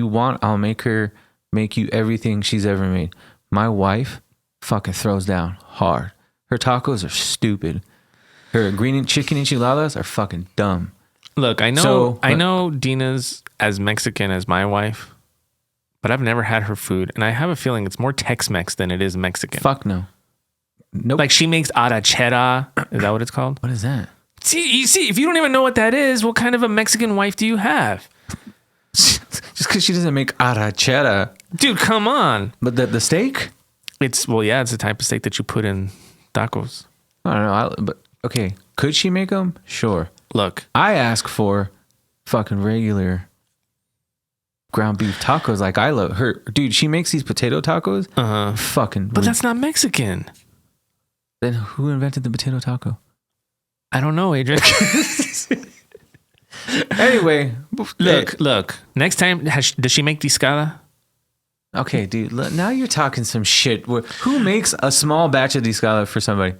want, I'll make you everything she's ever made. My wife fucking throws down hard. Her tacos are stupid. Her chicken enchiladas are fucking dumb. Look, I know Dina's as Mexican as my wife, but I've never had her food, and I have a feeling it's more Tex-Mex than it is Mexican. Fuck no. Nope. Like she makes arrachera. Is that what it's called? What is that? See, if you don't even know what that is, what kind of a Mexican wife do you have? Just because she doesn't make arrachera. Dude, come on. But the steak? It's the type of steak that you put in tacos. I don't know. But okay, could she make them? Sure. Look, I ask for fucking regular ground beef tacos like I love her. Dude, she makes these potato tacos. Fucking. But that's not Mexican. Then who invented the potato taco? I don't know, Adrian. Anyway, look. Next time, does she make discada? Okay, dude. Now you're talking some shit. Who makes a small batch of discada for somebody?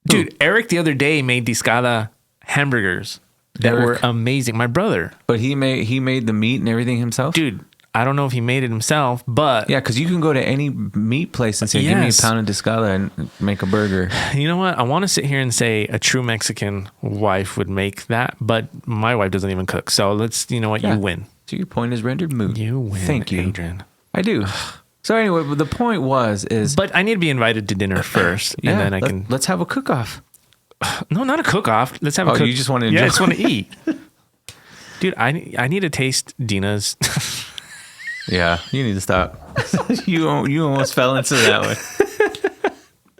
Dude, Eric the other day made discada hamburgers that were amazing. My brother. But he made the meat and everything himself? Dude, I don't know if he made it himself, but... Yeah, because you can go to any meat place and say, give me a pound of discada and make a burger. You know what? I want to sit here and say a true Mexican wife would make that, but my wife doesn't even cook. So you know what? Yeah. You win. So your point is rendered moot. You win. Thank you, Adrian. I do. So anyway, the point is... But I need to be invited to dinner first, and then I can... Let's have a cook-off. No, not a cook-off. Let's have a cook... you just want to enjoy? Yeah, I just want to eat. Dude, I need to taste Dina's... Yeah, you need to stop. You almost fell into that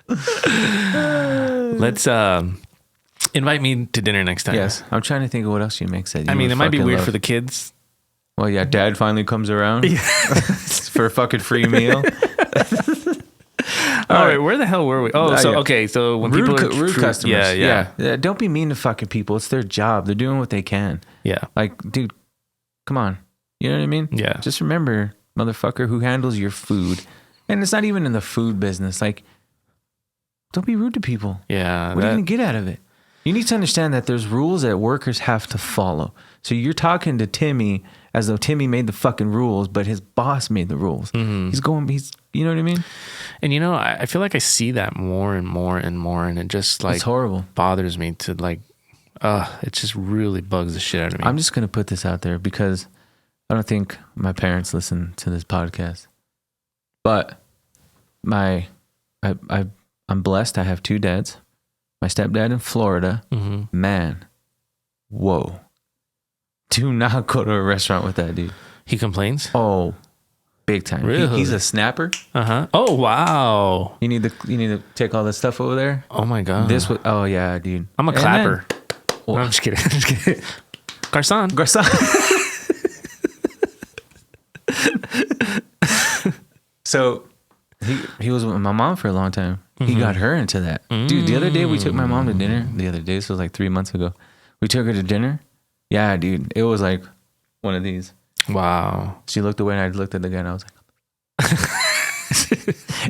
one. Let's invite me to dinner next time. Yes, I'm trying to think of what else you make. Said I mean, it might be weird for the kids. Well, yeah, Dad finally comes around for a fucking free meal. All right, where the hell were we? Oh, so when rude, people are rude customers, yeah. Don't be mean to fucking people. It's their job. They're doing what they can. Yeah, like, dude, come on. You know what I mean? Yeah. Just remember, motherfucker, who handles your food. And it's not even in the food business. Like, don't be rude to people. Yeah. What are you going to get out of it? You need to understand that there's rules that workers have to follow. So you're talking to Timmy as though Timmy made the fucking rules, but his boss made the rules. Mm-hmm. You know what I mean? And I feel like I see that more and more and more. And it just like, it's horrible. Bothers me to like, it just really bugs the shit out of me. I'm just going to put this out there because I don't think my parents listen to this podcast, but I'm blessed. I have two dads. My stepdad in Florida, man, whoa. Do not go to a restaurant with that dude. He complains? Oh, big time. Really? He's a snapper. Oh, wow. You need to take all this stuff over there. Oh my God. Oh yeah, dude. I'm a clapper. No, I'm just kidding. Garcon. So he was with my mom for a long time. He got her into that. Dude, the other day we took my mom to dinner. This was like 3 months ago. We took her to dinner. Yeah, dude. It was like one of these. Wow. She looked away and I looked at the guy and I was like,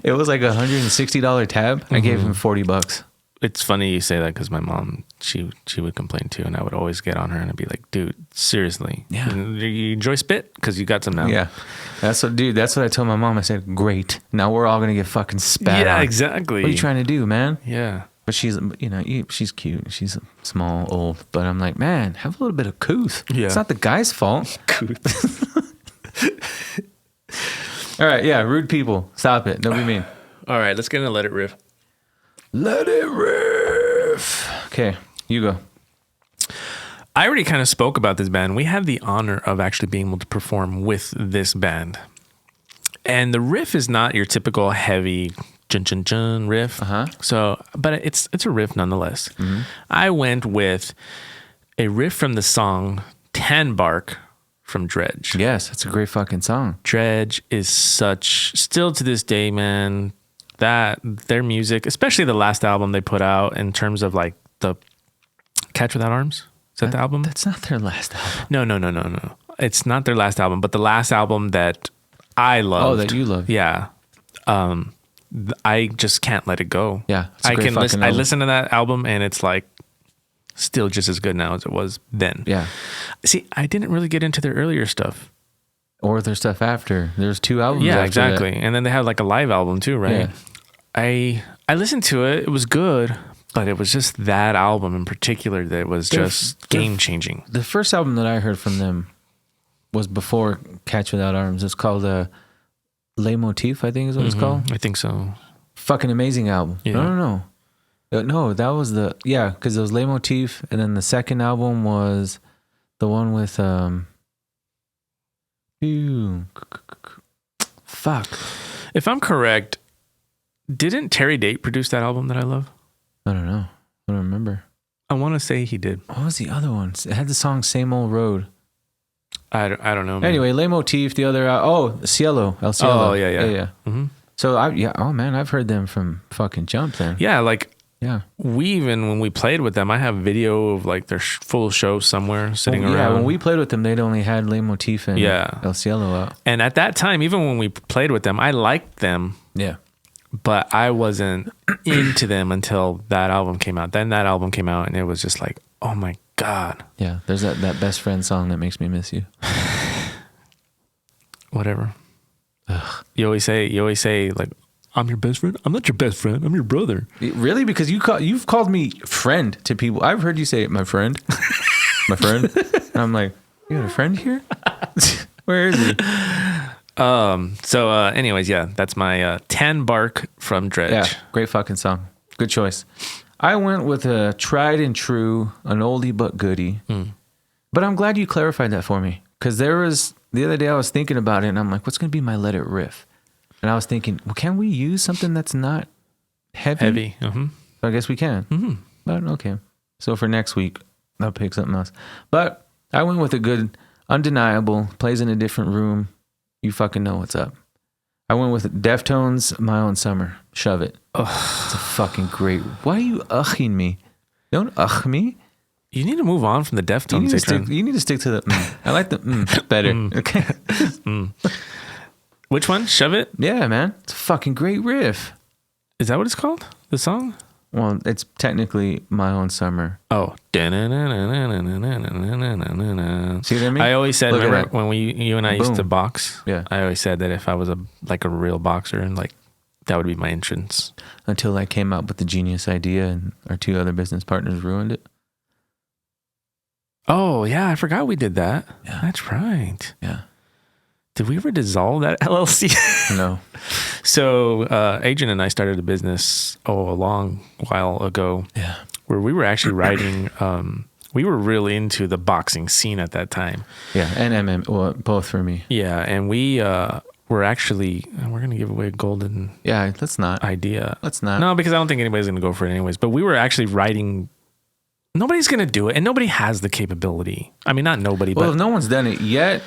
it was like $160 tab. I gave him $40. It's funny you say that because my mom, she would complain too, and I would always get on her and I'd be like, dude, seriously, you enjoy spit? Because you got some now. Yeah, that's what I told my mom. I said, great, now we're all gonna get fucking spat on. Yeah, exactly. What are you trying to do, man? Yeah. But she's cute. She's small, old, but I'm like, man, have a little bit of couth. Yeah. It's not the guy's fault. All right, yeah, rude people. Stop it. Don't be mean. All right, let's get into Let It Riff. Let it riff. Okay, you go. I already kind of spoke about this band. We had the honor of actually being able to perform with this band. And the riff is not your typical heavy chun chun chun riff. So, but it's a riff nonetheless. I went with a riff from the song Tan Bark from Dredge. Yes, it's a great fucking song. Dredge is still to this day, man, that their music, especially the last album they put out in terms of like the Catch Without Arms. Is that the album? That's not their last album. No. It's not their last album, but the last album that I loved. Oh, that you love. Yeah. I just can't let it go. Yeah. I listen to that album and it's like still just as good now as it was then. Yeah. See, I didn't really get into their earlier stuff. Or their stuff after. There's 2 albums Yeah, after exactly. that. And then they had like a live album too, right? Yeah. I listened to it. It was good, but it was just that album in particular that was just game changing. The first album that I heard from them was before Catch Without Arms. It's called Le Motif, I think is what it's called. I think so. Fucking amazing album. Yeah. No. No, that was because it was Le Motif, and then the second album was the one with fuck. If I'm correct, didn't Terry Date produce that album that I love? I don't know. I don't remember. I want to say he did. What was the other one? It had the song Same Old Road. I don't know. Man. Anyway, Le Motif, the other Cielo, El Cielo. Oh, yeah. Mm-hmm. So I've heard them from fucking jump then. Yeah, like yeah. When we played with them, I have video of like their full show somewhere sitting around. Yeah, when we played with them, they'd only had Le Motif and El Cielo out. And at that time, even when we played with them, I liked them. Yeah. But I wasn't into them until that album came out. Then that album came out and it was just like, oh my God. Yeah, there's that best friend song that makes me miss you. Whatever. Ugh. You always say like, I'm your best friend. I'm not your best friend. I'm your brother. Really? Because you've called me friend to people. I've heard you say my friend, my friend. And I'm like, you got a friend here? Where is he? Anyways, yeah, that's my Tan Bark from Dredge. Yeah, great fucking song. Good choice. I went with a tried and true, an oldie but goodie. But I'm glad you clarified that for me. Because the other day I was thinking about it and I'm like, what's going to be my let it riff? And I was thinking, well, can we use something that's not heavy? Mm-hmm. So I guess we can. Mm-hmm. But okay. So for next week, I'll pick something else. But I went with a good, undeniable, plays in a different room. You fucking know what's up. I went with Deftones, My Own Summer. Shove it. Ugh. It's a fucking great. Why are you ughing me? Don't ugh me. You need to move on from the Deftones. You need to stick to the I like the better. Okay. Which one? Shove It? Yeah, man. It's a fucking great riff. Is that what it's called? The song? Well, it's technically My Own Summer. Oh. See what I mean? I always said, remember when you and I used to box? Yeah. I always said that if I was a real boxer, and like that would be my entrance. Until I came up with the genius idea and our 2 other business partners ruined it. Oh, yeah. I forgot we did that. Yeah. That's right. Yeah. Did we ever dissolve that LLC? No. So Adrian and I started a business a long while ago. Yeah. Where we were actually writing. We were really into the boxing scene at that time. Yeah, and MM, well, both for me. Yeah, and we were actually we're gonna give away a golden. Yeah, let's not. Idea. Let's not. No, because I don't think anybody's gonna go for it anyways. But we were actually writing. Nobody's gonna do it, and nobody has the capability. I mean, not nobody, well, but if no one's done it yet.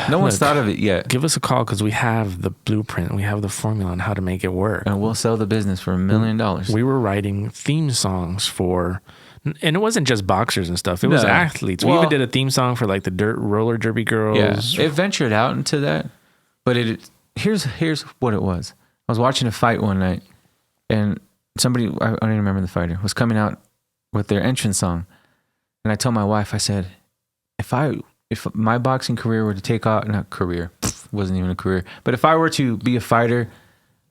No one's thought of it yet. Give us a call because we have the blueprint. We have the formula on how to make it work. And we'll sell the business for $1 million. We were writing theme songs for, and it wasn't just boxers and stuff. It was athletes. We even did a theme song for like the roller derby girls. Yeah, it ventured out into that. But here's what it was. I was watching a fight one night, and somebody, I don't even remember the fighter, was coming out with their entrance song. And I told my wife, I said, if my boxing career were to take off, not career, wasn't even a career, but if I were to be a fighter,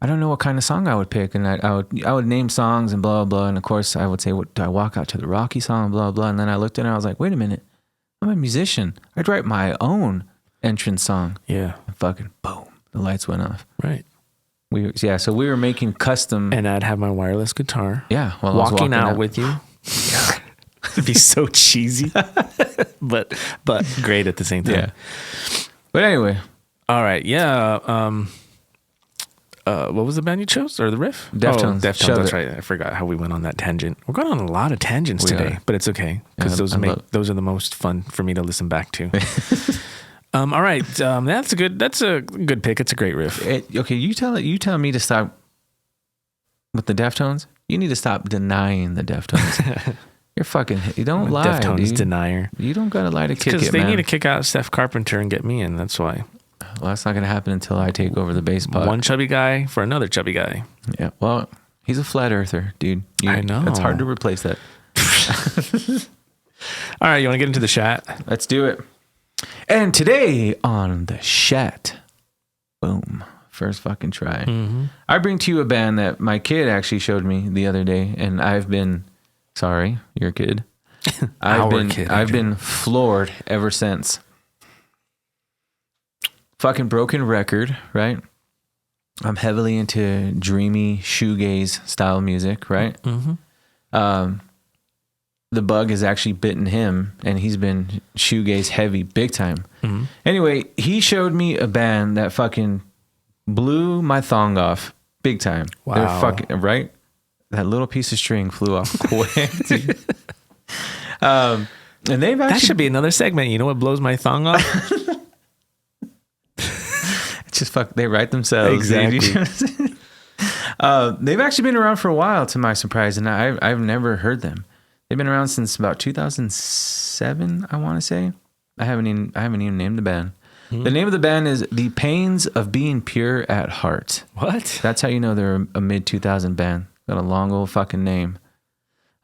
I don't know what kind of song I would pick. And I would name songs and blah, blah. And of course I would say, do I walk out to the Rocky song, blah, blah. And then I looked at it and I was like, wait a minute, I'm a musician. I'd write my own entrance song. Yeah. And fucking boom, the lights went off. Right. So we were making custom. And I'd have my wireless guitar. Yeah. While walking out with you. Yeah. It'd be so cheesy, but great at the same time. Yeah. But anyway, All right. Yeah. What was the band you chose or the riff? Deftones. Oh, Deftones. Shove That's It. right. I forgot how we went on that tangent. We're going on a lot of tangents today, but it's okay because Yeah, those are the most fun for me to listen back to. All right. That's a good pick. It's a great riff. Okay, you tell me to stop with the Deftones. You need to stop denying the Deftones. You don't lie, Deftones dude. denier. You don't gotta lie to kick Because it, they man. need to kick out Steph Carpenter and get me in. That's why. Well, that's not gonna happen until I take over the bass pod. One chubby guy for another chubby guy. Yeah. Well, he's a flat earther, dude. I know. It's hard to replace that. All right. You want to get into the chat? Let's do it. And today on the chat, boom, first fucking try. Mm-hmm. I bring to you a band that my kid actually showed me the other day, and I've been sorry, your kid. I've been floored ever since. Fucking Broken Record, right? I'm heavily into dreamy shoegaze style music, right? Mm-hmm. The bug has actually bitten him, and he's been shoegaze heavy big time. Mm-hmm. Anyway, he showed me a band that fucking blew my thong off big time. Wow. They're fucking right. That little piece of string flew off quick. Dude. And they've actually That should be another segment. You know what blows my thong off? it's just they write themselves. Exactly. Dude. They've actually been around for a while, to my surprise, and I've never heard them. They've been around since about 2007, I want to say. I haven't even named the band. The name of the band is The Pains of Being Pure at Heart. What? That's how you know they're a mid-2000 band. Got a long old fucking name.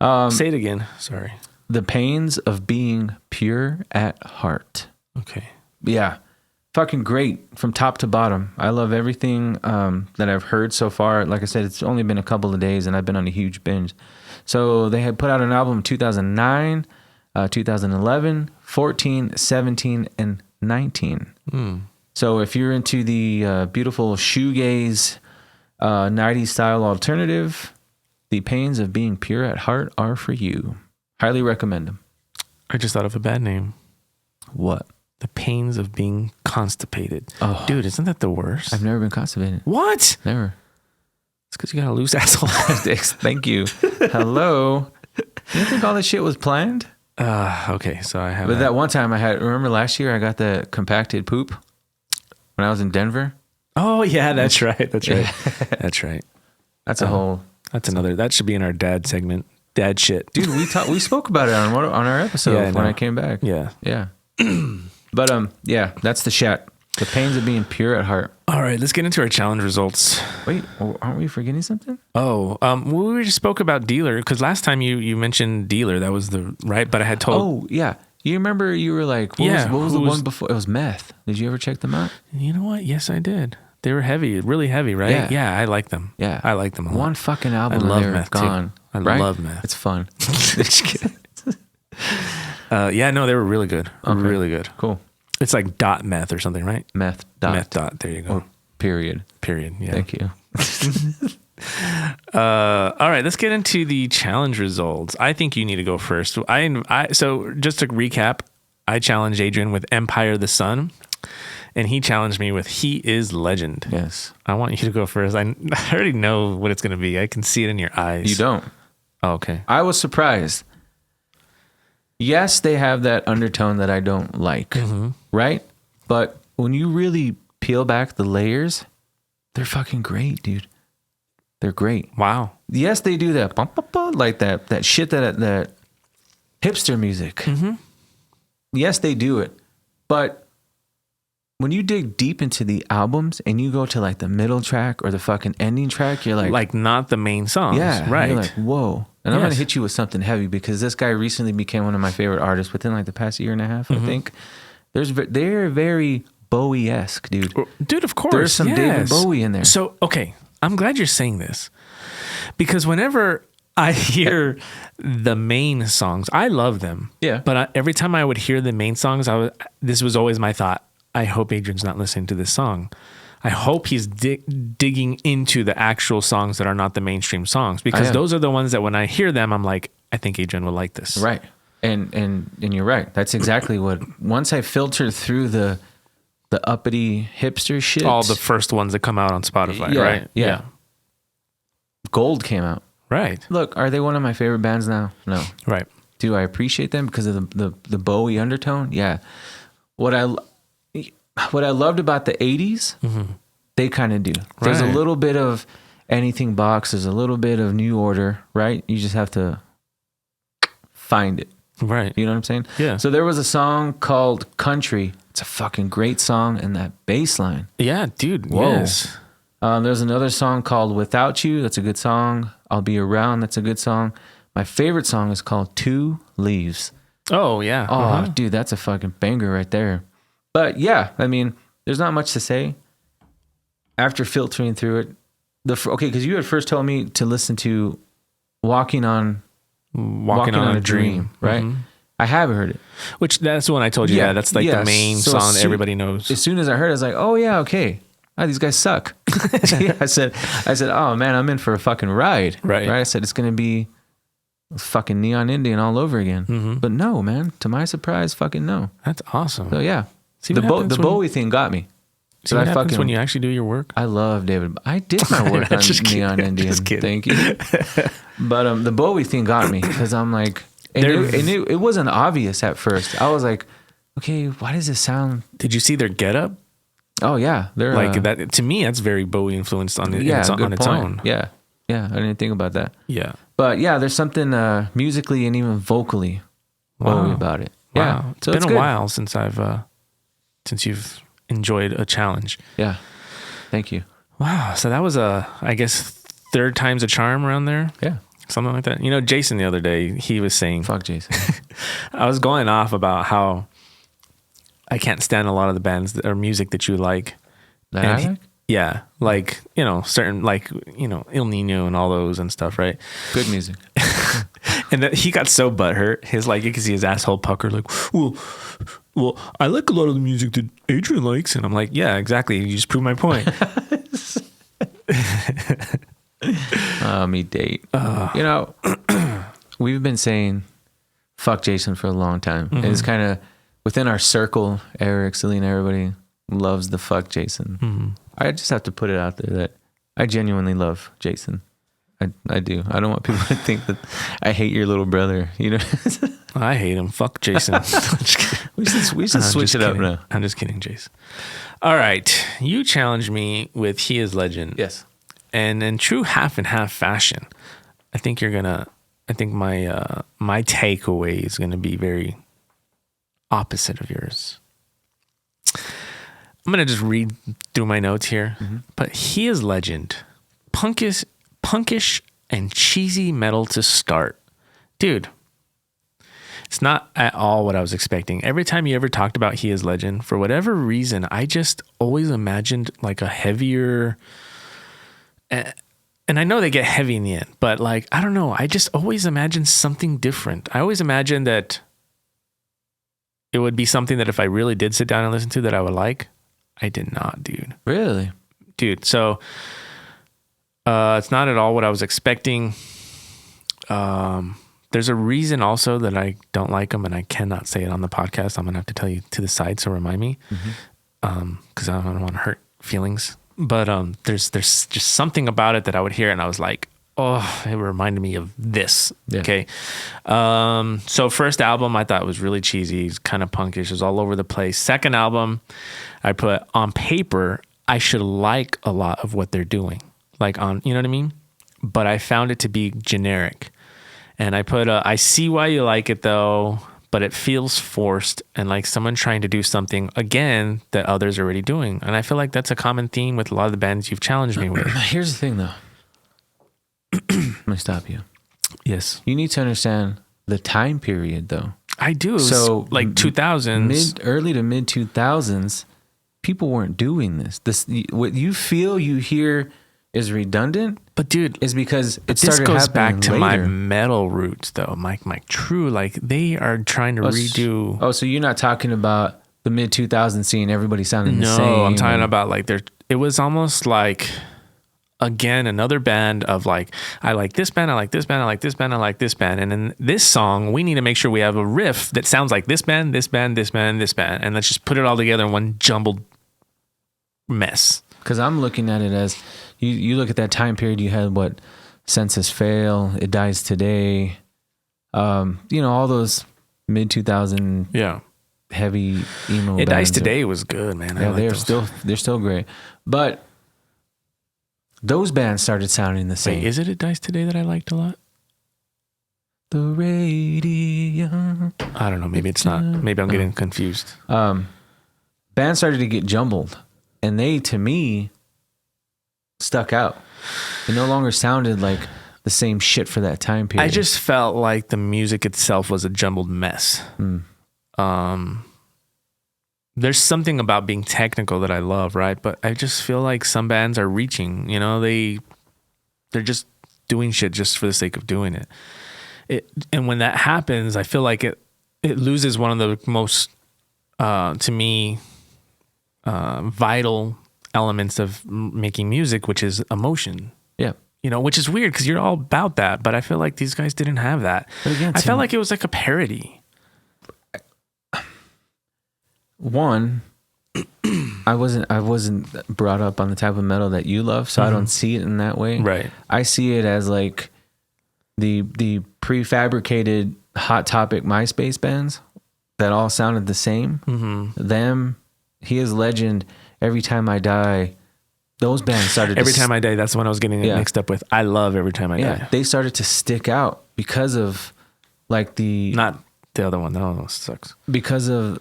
Say it again. Sorry. The Pains of Being Pure at Heart. Okay. Yeah. Fucking great from top to bottom. I love everything that I've heard so far. Like I said, it's only been a couple of days and I've been on a huge binge. So they had put out an album in 2009, 2011, 14, 17, and 19. So if you're into the beautiful shoegaze 90s style alternative, The Pains of Being Pure at Heart are for you. Highly recommend them. I just thought of a bad name. What? The Pains of Being Constipated. Oh. Dude, isn't that the worst? I've never been constipated. What? Never. It's because you got a loose asshole. Thank you. Hello. You think all this shit was planned? Okay, so I have. But that one time remember last year I got the compacted poop when I was in Denver? Oh yeah, that's right. That's right. That's right. That's a whole. That's another. That should be in our dad segment. Dad shit, dude. We spoke about it on our episode when I came back. Yeah. But yeah, that's the chat. The Pains of Being Pure at Heart. All right, let's get into our challenge results. Wait, aren't we forgetting something? Oh, we just spoke about Dealer because last time you mentioned Dealer. That was the right, but I had told. Oh yeah, you remember you were like, what was the one before? It was Meth. Did you ever check them out? You know what? Yes, I did. They were heavy, really heavy, right? Yeah, I like them. Yeah, I like them a lot. One fucking album. I love and Meth gone. Too. I love Meth. It's fun. Yeah, no, they were really good. Okay. Really good. Cool. It's like dot meth or something, right? Meth dot. Meth dot. There you go. Or period. Period. Yeah. Thank you. All right, let's get into the challenge results. I think you need to go first. So just to recap, I challenged Adrian with Empire of the Sun, and he challenged me with He Is Legend. Yes. I want you to go first. I already know what it's going to be. I can see it in your eyes. You don't. Oh, okay. I was surprised. Yes, they have that undertone that I don't like, right? But when you really peel back the layers, they're fucking great, dude. They're great. Wow. Yes, they do that, like that shit, that hipster music. Yes, they do it. But when you dig deep into the albums and you go to like the middle track or the fucking ending track, you're like not the main songs. yeah, right. You're like, whoa. And I'm going to hit you with something heavy because this guy recently became one of my favorite artists within like the past year and a half, I think. They're very Bowie-esque, dude. Dude, of course. There's some David Bowie in there. So, okay, I'm glad you're saying this because whenever I hear the main songs, I love them. Yeah. But every time I would hear the main songs, this was always my thought. I hope Adrian's not listening to this song. I hope he's digging into the actual songs that are not the mainstream songs because those are the ones that when I hear them, I'm like, I think Adrian will like this. Right. And you're right. That's exactly what. Once I filtered through the uppity hipster shit, all the first ones that come out on Spotify, Yeah, right? yeah. Gold came out. Right. Look, are they one of my favorite bands now? No. Right. Do I appreciate them because of the Bowie undertone? Yeah. What I loved about the 80s, they kind of do. There's a Right. little bit of Anything Box. There's a little bit of New Order, right? You just have to find it. Right. You know what I'm saying? Yeah. So there was a song called Country. It's a fucking great song, and that bass line. Yeah, dude. Whoa. Yes. There's another song called Without You. That's a good song. I'll Be Around. That's a good song. My favorite song is called Two Leaves. Oh, yeah. Oh, dude, that's a fucking banger right there. But yeah, I mean, there's not much to say. After filtering through it, because you had first told me to listen to Walking on a Dream, right? I haven't heard it. Which that's the one I told you. Yeah, that's like the main song that everybody knows. As soon as I heard it, I was like, oh yeah, okay. Oh, these guys suck. Yeah, I said, oh man, I'm in for a fucking ride. Right. I said, it's going to be fucking Neon Indian all over again. But no, man, to my surprise, fucking no. That's awesome. So yeah, See the what happens Bowie thing got me. See what happens when you actually do your work? I love David. I did my work on Neon Indian. Just kidding. Thank you. But the Bowie thing got me because I'm like, it wasn't obvious at first. I was like, okay, why does this sound? Did you see their getup? Oh yeah, they're like that. To me, that's very Bowie influenced on its own. Yeah, I didn't think about that. Yeah, but yeah, there's something musically and even vocally Bowie about it. Yeah, wow. It's been a while since since you've enjoyed a challenge. Yeah, thank you. Wow, so that was I guess third time's a charm around there. Yeah, something like that. You know, Jason the other day, he was saying, "Fuck Jason." I was going off about how I can't stand a lot of the bands or music that you like. Yeah, like, you know, certain, like, you know, Il Nino and all those and stuff, right? Good music. And that he got so butthurt. You could see his asshole pucker, like, well, I like a lot of the music that Adrian likes. And I'm like, yeah, exactly. You just proved my point. Me date. You know, we've been saying fuck Jason for a long time. And it's kind of within our circle. Eric, Selena, everybody loves the fuck Jason. I just have to put it out there that I genuinely love Jason. I do. I don't want people to think that I hate your little brother. You know, I hate him. Fuck Jason. we should switch it up now. I'm just kidding, Jason. All right, you challenged me with He Is Legend. Yes, and in true half and half fashion, I think my takeaway is gonna be very opposite of yours. I'm gonna just read through my notes here, but He Is Legend, punkish and cheesy metal to start. Dude, it's not at all what I was expecting. Every time you ever talked about He Is Legend, for whatever reason, I just always imagined like a heavier, and I know they get heavy in the end, but like, I don't know. I just always imagined something different. I always imagined that it would be something that if I really did sit down and listen to that I would like. I did not, dude. Really? Dude, so it's not at all what I was expecting. There's a reason also that I don't like them, and I cannot say it on the podcast. I'm going to have to tell you to the side, so remind me, because I don't want to hurt feelings. But there's just something about it that I would hear, and I was like, oh, it reminded me of this. Yeah. Okay. So first album, I thought was really cheesy. It's kind of punkish. It was all over the place. Second album, I put on paper, I should like a lot of what they're doing. Like on, you know what I mean? But I found it to be generic. And I put I see why you like it though, but it feels forced and like someone trying to do something again that others are already doing. And I feel like that's a common theme with a lot of the bands you've challenged me with. Here's the thing though. Let me stop you. Yes. You need to understand the time period though. I do. So like 2000s. Early to mid 2000s, people weren't doing this. What you feel you hear is redundant, but dude, is because this goes back to my metal roots though. My true, like they are trying to redo. So you're not talking about the mid 2000s scene, everybody sounding the same. No, I'm talking about like it was almost like again, another band of like, I like this band, I like this band, I like this band, I like this band. And in this song, we need to make sure we have a riff that sounds like this band, this band, this band, this band. And let's just put it all together in one jumbled mess. Because I'm looking at it as, you look at that time period, you had what? Census Fail, It Dies Today, all those mid 2000 heavy emo It bands. Dies Today was good, man. Yeah, they're still great. But those bands started sounding the same. Wait, is it Dice Today that I liked a lot? The radio. I don't know. Maybe it's not. Maybe I'm getting confused. Bands started to get jumbled, and they, to me, stuck out. It no longer sounded like the same shit for that time period. I just felt like the music itself was a jumbled mess. There's something about being technical that I love, right? But I just feel like some bands are reaching, they're just doing shit just for the sake of doing it. And when that happens, I feel like it loses one of the most, to me, vital elements of making music, which is emotion. Yeah. Which is weird because you're all about that, but I feel like these guys didn't have that. But again, I felt like it was like a parody. One, I wasn't brought up on the type of metal that you love, so I don't see it in that way. Right. I see it as like the prefabricated Hot Topic MySpace bands that all sounded the same. Them, He Is Legend, Every Time I Die. Those bands started. Every Time I Die. That's the one I was getting mixed up with. I love Every Time I Die. They started to stick out because of like not the other one. That one sucks. Because of.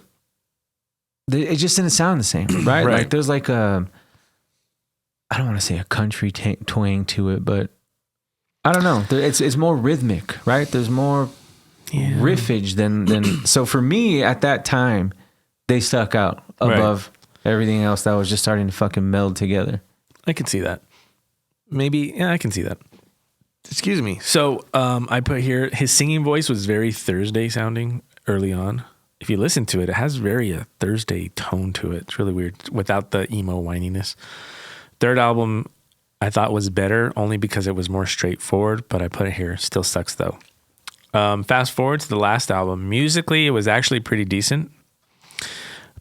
It just didn't sound the same, right? Like there's like I don't want to say a country twang to it, but I don't know. It's more rhythmic, right? There's more riffage than. So for me at that time, they stuck out above everything else that was just starting to fucking meld together. I can see that. Maybe, I can see that. Excuse me. So I put here, his singing voice was very Thursday sounding early on. If you listen to it, it has very a Thursday tone to it. It's really weird without the emo whininess. Third album I thought was better only because it was more straightforward, but I put it here. Still sucks though. Fast forward to the last album. Musically, it was actually pretty decent.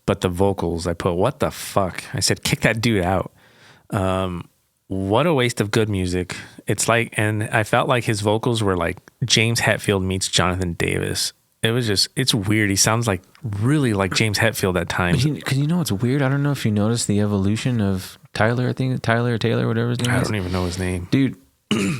But the vocals, I put, what the fuck? I said, kick that dude out. What a waste of good music. It's like, and I felt like his vocals were like James Hetfield meets Jonathan Davis. It was just, it's weird. He sounds like really like James Hetfield at times. Because you know what's weird? I don't know if you noticed the evolution of Tyler, I think, Tyler or Taylor, whatever his name is. I don't even know his name. Dude,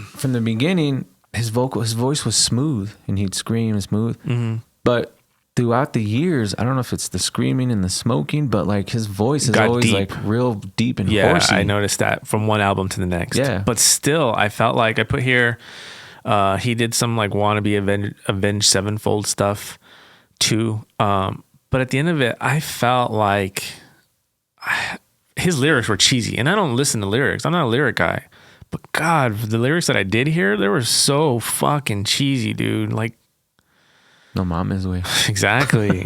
from the beginning, his voice was smooth and he'd scream and smooth. But throughout the years, I don't know if it's the screaming and the smoking, but like his voice is always deep. Like real deep and horsey. I noticed that from one album to the next. Yeah. But still, I felt like I put here, he did some like wannabe Avenged Sevenfold stuff too. But at the end of it, I felt like his lyrics were cheesy, and I don't listen to lyrics. I'm not a lyric guy, but God, the lyrics that I did hear, they were so fucking cheesy, dude. Like, no mama's way. Exactly.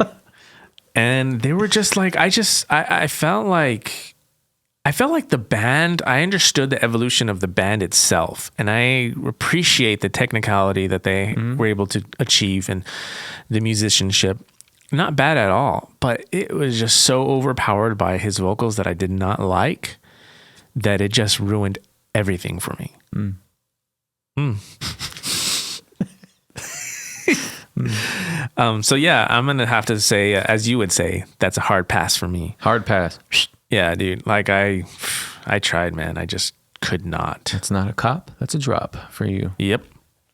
And they were just like, I felt like the band, I understood the evolution of the band itself, and I appreciate the technicality that they were able to achieve and the musicianship. Not bad at all, but it was just so overpowered by his vocals that I did not like, that it just ruined everything for me. So yeah, I'm gonna have to say, as you would say, that's a hard pass for me. Hard pass. Yeah, dude. Like I tried, man. I just could not. That's not a cop. That's a drop for you. Yep.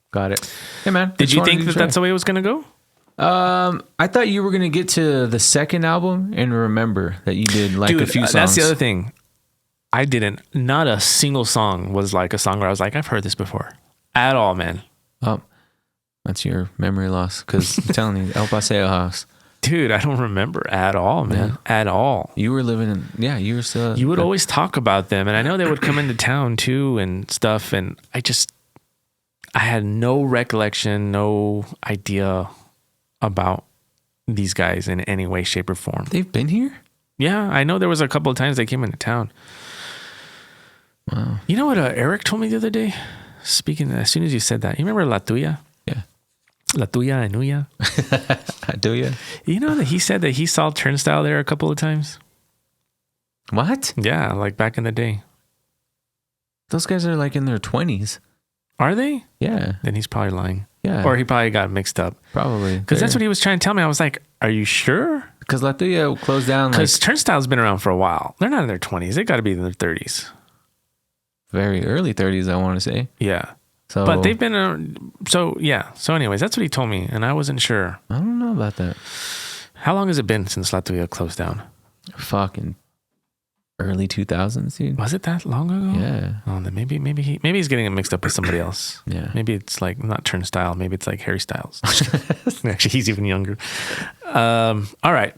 Got it. Hey, man. Did you think that that's the way it was gonna go? I thought you were gonna get to the second album and remember that you did like a few songs. That's the other thing. I didn't. Not a single song was like a song where I was like, I've heard this before, at all, man. That's your memory loss, because I'm telling you, El Paseo House. Dude, I don't remember at all, man. Yeah. At all. You were living in, you were still. You would always talk about them, and I know they would come into town too and stuff, and I had no recollection, no idea about these guys in any way, shape, or form. They've been here? Yeah, I know there was a couple of times they came into town. Wow. You know what Eric told me the other day? Speaking, as soon as you said that, you remember La Tuya? Yeah. La Tuya and Uya? Do you? You know that he said that he saw Turnstile there a couple of times? What? Yeah, like back in the day. Those guys are like in their 20s. Are they? Yeah. Then he's probably lying. Yeah. Or he probably got mixed up. Probably. Because that's what he was trying to tell me. I was like, are you sure? Because La Tuya closed down Because Turnstile's been around for a while. They're not in their 20s. They got to be in their 30s. very early 30s, I want to say. Yeah. So, But they've been... So, yeah. So anyways, that's what he told me. And I wasn't sure. I don't know about that. How long has it been since La Tuya closed down? Fucking early 2000s, dude. Was it that long ago? Yeah. Oh, then maybe he's getting it mixed up with somebody else. Yeah. Maybe it's like not Turnstile. Maybe it's like Harry Styles. Actually, he's even younger. All right.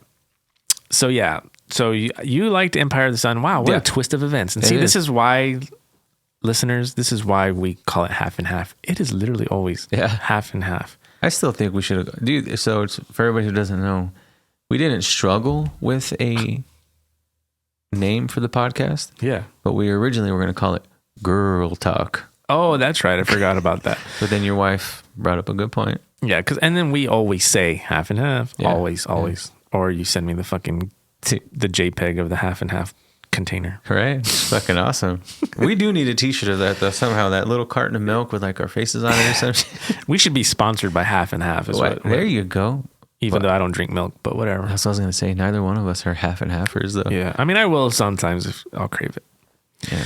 So yeah. So you liked Empire of the Sun. Wow, what a twist of events. And see, this is why, listeners, this is why we call it half and half. It is literally always half and half. I still think we should have... Dude, so it's, for everybody who doesn't know, we didn't struggle with a name for the podcast. Yeah. But we originally were going to call it Girl Talk. Oh, that's right. I forgot about that. But then your wife brought up a good point. Yeah, and then we always say half and half. Yeah. Always. Or you send me the fucking... the JPEG of the half and half container. Right? It's fucking awesome. We do need a t-shirt of that though. Somehow that little carton of milk with like our faces on it or something. We should be sponsored by half and half. There you go. Even though I don't drink milk, but whatever. That's what I was going to say. Neither one of us are half and halfers though. Yeah. I mean, I will sometimes if I'll crave it. Yeah.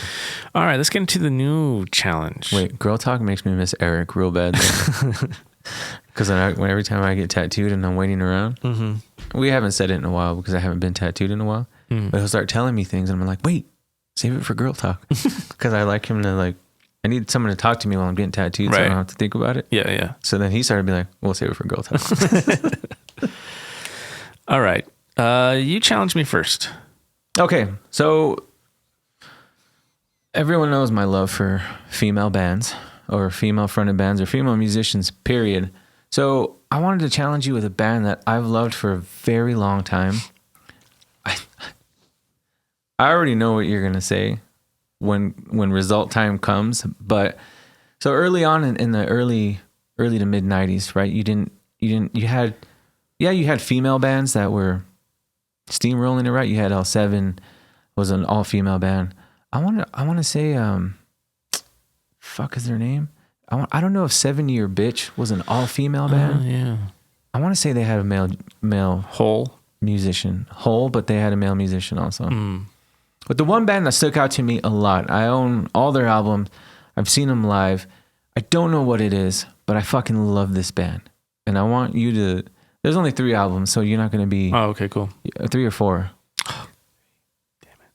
All right. Let's get into the new challenge. Wait, Girl Talk makes me miss Eric real bad. Because every time I get tattooed and I'm waiting around, we haven't said it in a while because I haven't been tattooed in a while. But he'll start telling me things and I'm like, wait, save it for Girl Talk. Because I like him to like, I need someone to talk to me while I'm getting tattooed so I don't have to think about it. Yeah, yeah. So then he started to be like, we'll save it for Girl Talk. All right. You challenge me first. Okay. So everyone knows my love for female bands or female fronted bands or female musicians, period. So I wanted to challenge you with a band that I've loved for a very long time. I already know what you're going to say when result time comes, but so early on in the early to mid 90s, right? You had female bands that were steamrolling it, right? You had L7 was an all female band. I want to say fuck is their name? I don't know if 7 Year Bitch was an all female band. Yeah. I want to say they had a male Hole musician, but they had a male musician also. But the one band that stuck out to me a lot, I own all their albums. I've seen them live. I don't know what it is, but I fucking love this band. And I want you to... There's only 3 albums, so you're not going to be... Oh, okay, cool. 3 or 4. Damn it.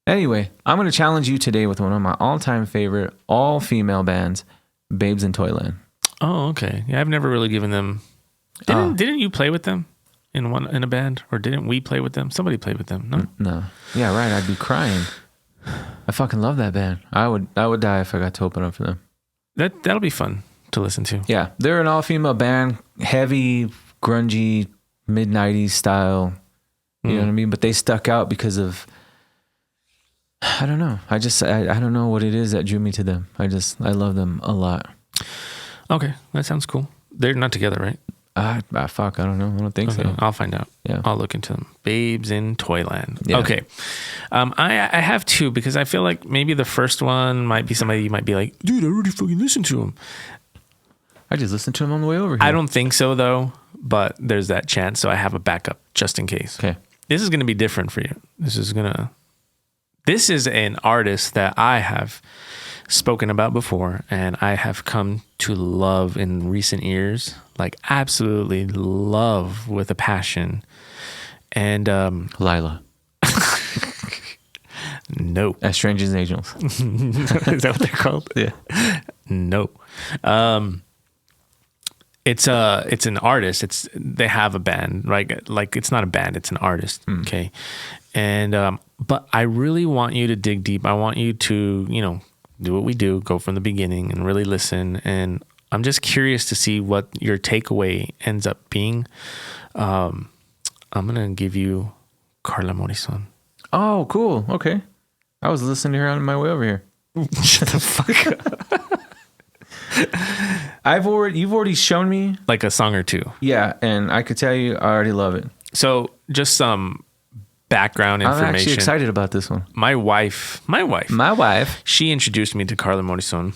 Anyway, I'm going to challenge you today with one of my all-time favorite all-female bands, Babes in Toyland. Oh, okay. Yeah, I've never really given them... Didn't you play with them in a band? Or didn't we play with them? Somebody played with them, no? No. Yeah, right. I'd be crying. I fucking love that band. I would die if I got to open up for them. That'll be fun to listen to. Yeah, they're an all-female band, heavy, grungy, mid-90s style. You know what I mean? But they stuck out because of... I don't know. I don't know what it is that drew me to them. I love them a lot. Okay, that sounds cool. They're not together, right? Fuck, I don't know. I don't think so. I'll find out. Yeah. I'll look into them. Babes in Toyland. Yeah. Okay. I have 2 because I feel like maybe the first one might be somebody you might be like, dude, I already fucking listened to him. I just listened to him on the way over here. I don't think so though, but there's that chance. So I have a backup just in case. Okay. This is going to be different for you. This is an artist that I have spoken about before and I have come to love in recent years, like absolutely love with a passion. And Lila. No. As Strange as Angels. Is that what they're called? Yeah. No. It's an artist. They have a band, right? Like it's not a band, it's an artist. Okay. And but I really want you to dig deep. I want you to, do what we do, go from the beginning and really listen. And I'm just curious to see what your takeaway ends up being. I'm going to give you Carla Morrison. Oh, cool. Okay. I I was listening to her on my way over here. Shut the fuck up. You've already shown me Like a song or two. Yeah, and I could tell you I already love it. So just some background information. I'm actually excited about this one. My wife, she introduced me to Carla Morrison.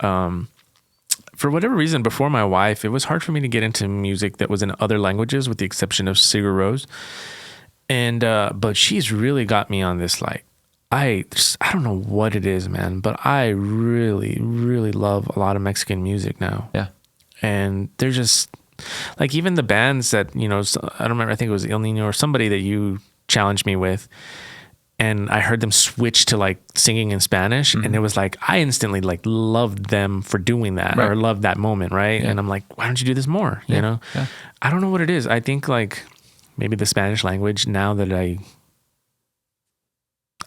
For whatever reason, before my wife, it was hard for me to get into music that was in other languages, with the exception of Sigur Rós. And but she's really got me on this. Like, I don't know what it is, man, but I really, really love a lot of Mexican music now. Yeah, and they're just like, even the bands that, I don't remember. I think it was El Nino or somebody that you challenged me with. And I heard them switch to like singing in Spanish, and it was like, I instantly like loved them for doing that, or loved that moment. Right. Yeah. And I'm like, why don't you do this more? You know, I don't know what it is. I think like maybe the Spanish language, now that I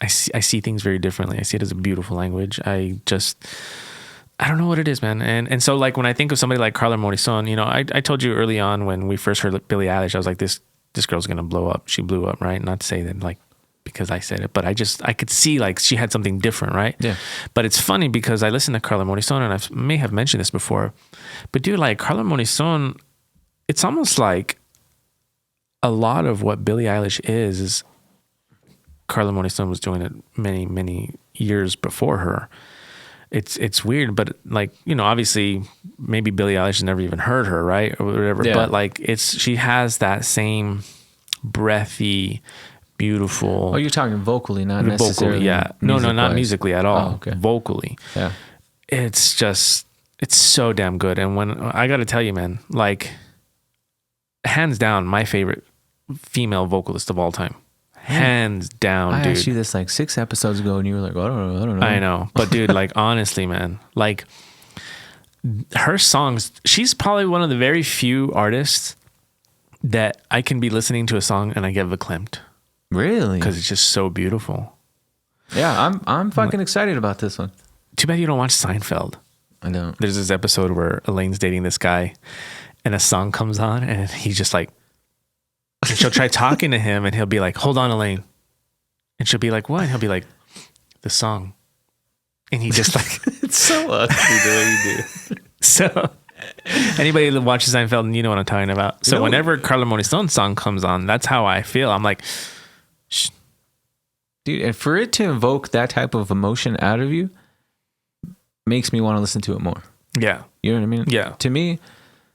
see things very differently. I see it as a beautiful language. I don't know what it is, man. And so like when I think of somebody like Carla Morrison, I told you early on when we first heard Billie Eilish, I was like, this girl's going to blow up. She blew up, right? Not to say that like, because I said it, but I could see like she had something different, right? Yeah. But it's funny because I listened to Carla Morrison, and I may have mentioned this before, but dude, like Carla Morrison, it's almost like a lot of what Billie Eilish is Carla Morrison was doing it many, many years before her. It's weird, but like, obviously maybe Billie Eilish has never even heard her, right? Or whatever. Yeah. But like she has that same breathy, beautiful. Oh, you're talking vocally, not necessarily. Vocally, yeah. No, not musically at all. Oh, okay. Vocally. Yeah. It's so damn good. And when I got to tell you, man, like hands down, my favorite female vocalist of all time. Hands down, dude. I asked you this like 6 episodes ago, and you were like, I don't know. I know. But dude, like honestly, man, like her songs, she's probably one of the very few artists that I can be listening to a song and I get verklempt. Really? Because it's just so beautiful. Yeah, I'm fucking excited about this one. Too bad you don't watch Seinfeld. I don't. There's this episode where Elaine's dating this guy, and a song comes on, and he's just like, and she'll try talking to him, and he'll be like, hold on, Elaine. And she'll be like, what? And he'll be like, the song. And he just like, it's so ugly the way you do. So anybody that watches Seinfeld, you know what I'm talking about. So whenever Carla Morrison's song comes on, that's how I feel. I'm like, shh. Dude, and for it to evoke that type of emotion out of you makes me want to listen to it more. Yeah. You know what I mean? Yeah. To me,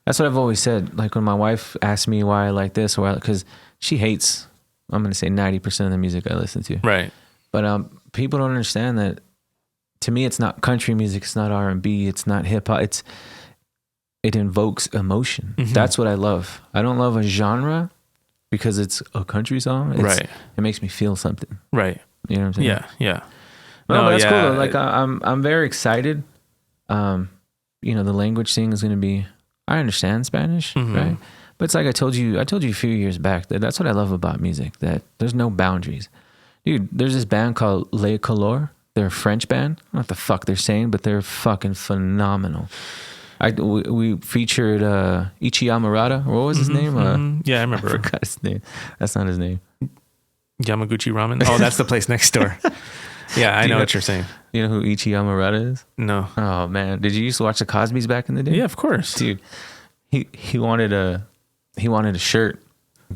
that's what I've always said. Like when my wife asks me why I like this, or because she hates, I'm going to say 90% of the music I listen to. Right. But people don't understand that. To me, it's not country music. It's not R&B. It's not hip hop. It invokes emotion. Mm-hmm. That's what I love. I don't love a genre because it's a country song. It makes me feel something. Right. You know what I'm saying? Yeah. Yeah. No, but that's cool. Like I'm very excited. The language thing is going to be. I understand Spanish, right? But it's like I told you a few years back that's what I love about music. That there's no boundaries, dude. There's this band called Le Color. They're a French band. I don't know what the fuck they're saying, but they're fucking phenomenal. We featured Ichi Amarada. What was his name? Yeah, I remember. I forgot his name. That's not his name. Yamaguchi Ramen. Oh, that's the place next door. Yeah, I know what you're saying. You know who Ichi Amarada is? No. Oh man, did you used to watch the Cosbys back in the day? Yeah, of course, dude. He wanted a shirt,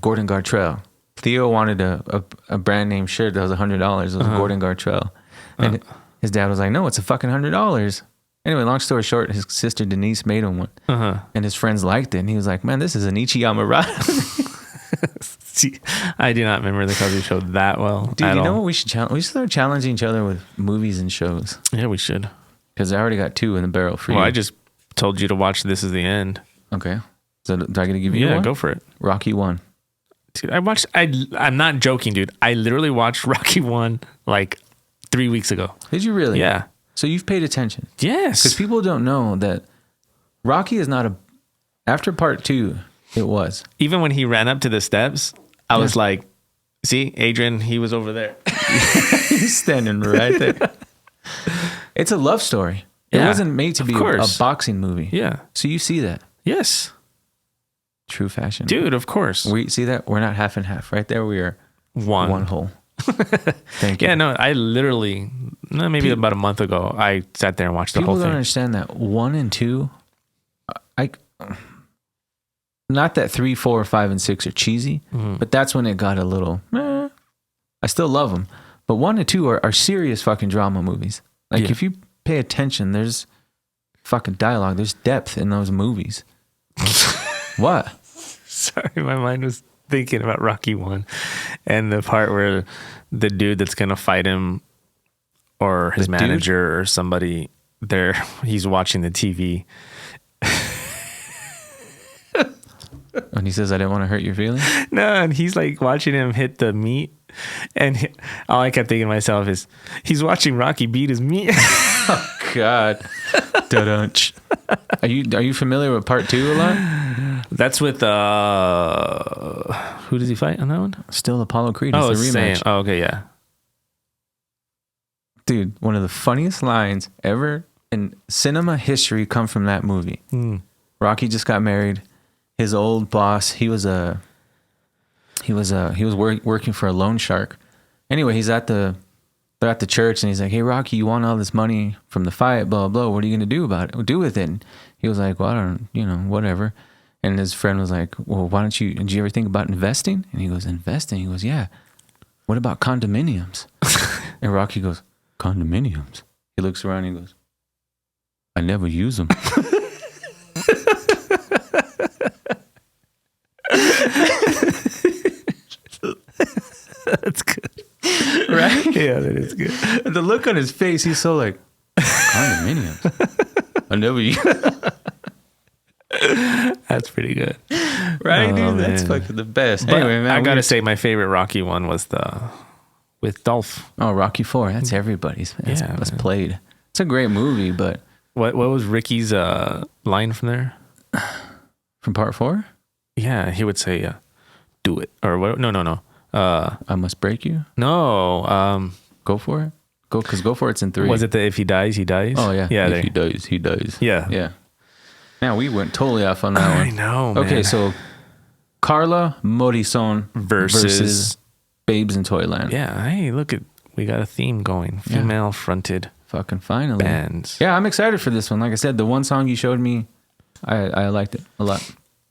Gordon Gartrell. Theo wanted a brand name shirt that was $100. It was Gordon Gartrell, and his dad was like, "No, it's a fucking $100." Anyway, long story short, his sister Denise made him one, and his friends liked it, and he was like, "Man, this is an Ichi Amarada." See, I do not remember the Cosby Show that well. Dude, you know what we should challenge? We should start challenging each other with movies and shows. Yeah, we should. Because I already got 2 in the barrel for you. Well, I just told you to watch This Is the End. Okay. So do I get to give you one? Yeah, go for it. Rocky 1. Dude, I'm not joking, dude. I literally watched Rocky 1 like 3 weeks ago. Did you really? Yeah. So you've paid attention. Yes. Because people don't know that Rocky is not after part 2, it was. Even when he ran up to the steps, I was like, see, Adrian, he was over there. He's standing right there. It's a love story. It wasn't made to be a boxing movie. Yeah. So you see that. Yes. True fashion. Dude, of course. We see that? We're not half and half. Right there we are one whole. Thank you. Yeah, no, I literally, maybe about a month ago, I sat there and watched the whole People thing. don't understand that 1 and 2, not that 3, 4, 5, and 6 are cheesy, but that's when it got a little, I still love them. But 1 and 2 are serious fucking drama movies. Like if you pay attention, there's fucking dialogue, there's depth in those movies. What? Sorry, my mind was thinking about Rocky 1 and the part where the dude that's going to fight him or his manager or somebody there, he's watching the TV. And he says, I didn't want to hurt your feelings? No, and he's like watching him hit the meat. And all I kept thinking to myself is, he's watching Rocky beat his meat. Oh, God. Da-dunch. Are you familiar with part 2 a lot? That's with, who does he fight on that one? Still Apollo Creed. It's the rematch. Oh, okay, yeah. Dude, one of the funniest lines ever in cinema history come from that movie. Rocky just got married. His old boss, he was working for a loan shark. Anyway, they're at the church and he's like, hey, Rocky, you want all this money from the fight, blah, blah, what are you going to do about it? Do with it? And he was like, well, I don't, whatever. And his friend was like, well, did you ever think about investing? And he goes, investing? He goes, yeah. What about condominiums? And Rocky goes, condominiums? He looks around and he goes, I never use them. That's good. Right? Yeah, that is good. The look on his face, he's so like, condominiums? I never use. That's pretty good. Right, Oh, dude? That's man. fucking the best. But Anyway, man. I gotta say, my favorite Rocky one was with Dolph. Oh, Rocky 4. That's everybody's. That's man. played. It's a great movie, but. What was Ricky's line from there? From part 4? Yeah, he would say, do it. Or what? No. I must break you? No. Go for it? Because go for it's in 3. Was it the if he dies, he dies? Oh, yeah. Yeah. If he dies, he dies. Yeah. Yeah. Man, we went totally off on that one. I know, man. Okay, so Carla Morrison versus Babes in Toyland. Yeah. Hey, look, we got a theme going. Female fronted Fucking finally. bands. Yeah, I'm excited for this one. Like I said, the one song you showed me, I liked it a lot.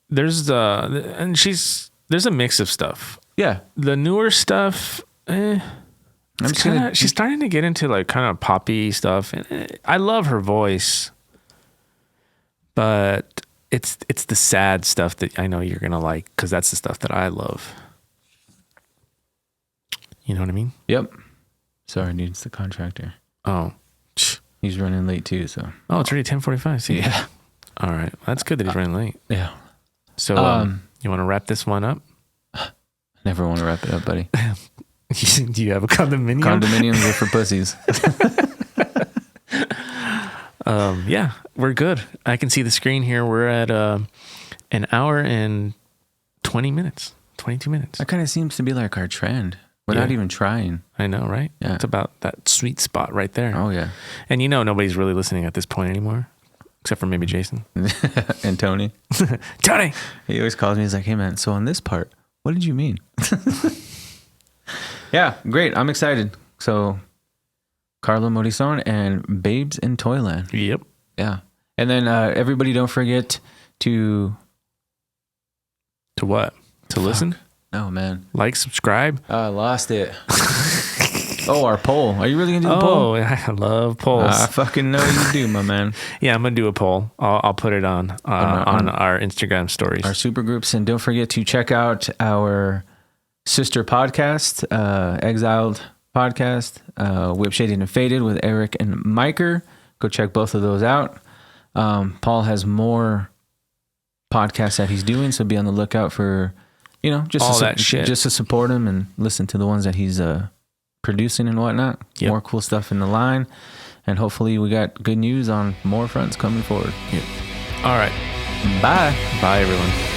There's there's a mix of stuff. Yeah. The newer stuff, she's starting to get into like kind of poppy stuff. And I love her voice, but it's the sad stuff that I know you're gonna like, because that's the stuff that I love. You know what I mean? Yep. Sorry, dude, it's the contractor. Oh, He's running late too, so. oh, it's already 10:45. See? Yeah. All right, that's good that he's running late. Yeah. So, you want to wrap this one up? Never want to wrap it up, buddy. Do you have a condominium? Condominiums are for pussies. Yeah, we're good. I can see the screen here. We're at an hour and 20 minutes, 22 minutes. That kind of seems to be like our trend. We're not even trying. I know, right? Yeah. It's about that sweet spot right there. Oh, yeah. And nobody's really listening at this point anymore, except for maybe Jason. And Tony. Tony! He always calls me. He's like, hey, man, so on this part, what did you mean? Yeah, great. I'm excited. So, Carla Morrison and Babes in Toyland. Yep. Yeah. And then everybody don't forget to... To what? To listen? Oh, man. Like, subscribe? I lost it. Oh, our poll. Are you really going to do the poll? Oh, I love polls. I fucking know you do, my man. Yeah, I'm going to do a poll. I'll put it on our Instagram stories. Our supergroups. And don't forget to check out our sister podcast, Exiled Podcast, Whip Shaded and Faded with Eric and Miker. Go check both of those out. Paul has more podcasts that he's doing, so be on the lookout for, just all that shit. Just to support him and listen to the ones that he's producing and whatnot. Yep. More cool stuff in the line. And hopefully we got good news on more fronts coming forward. Yep. All right. Bye. Bye, everyone.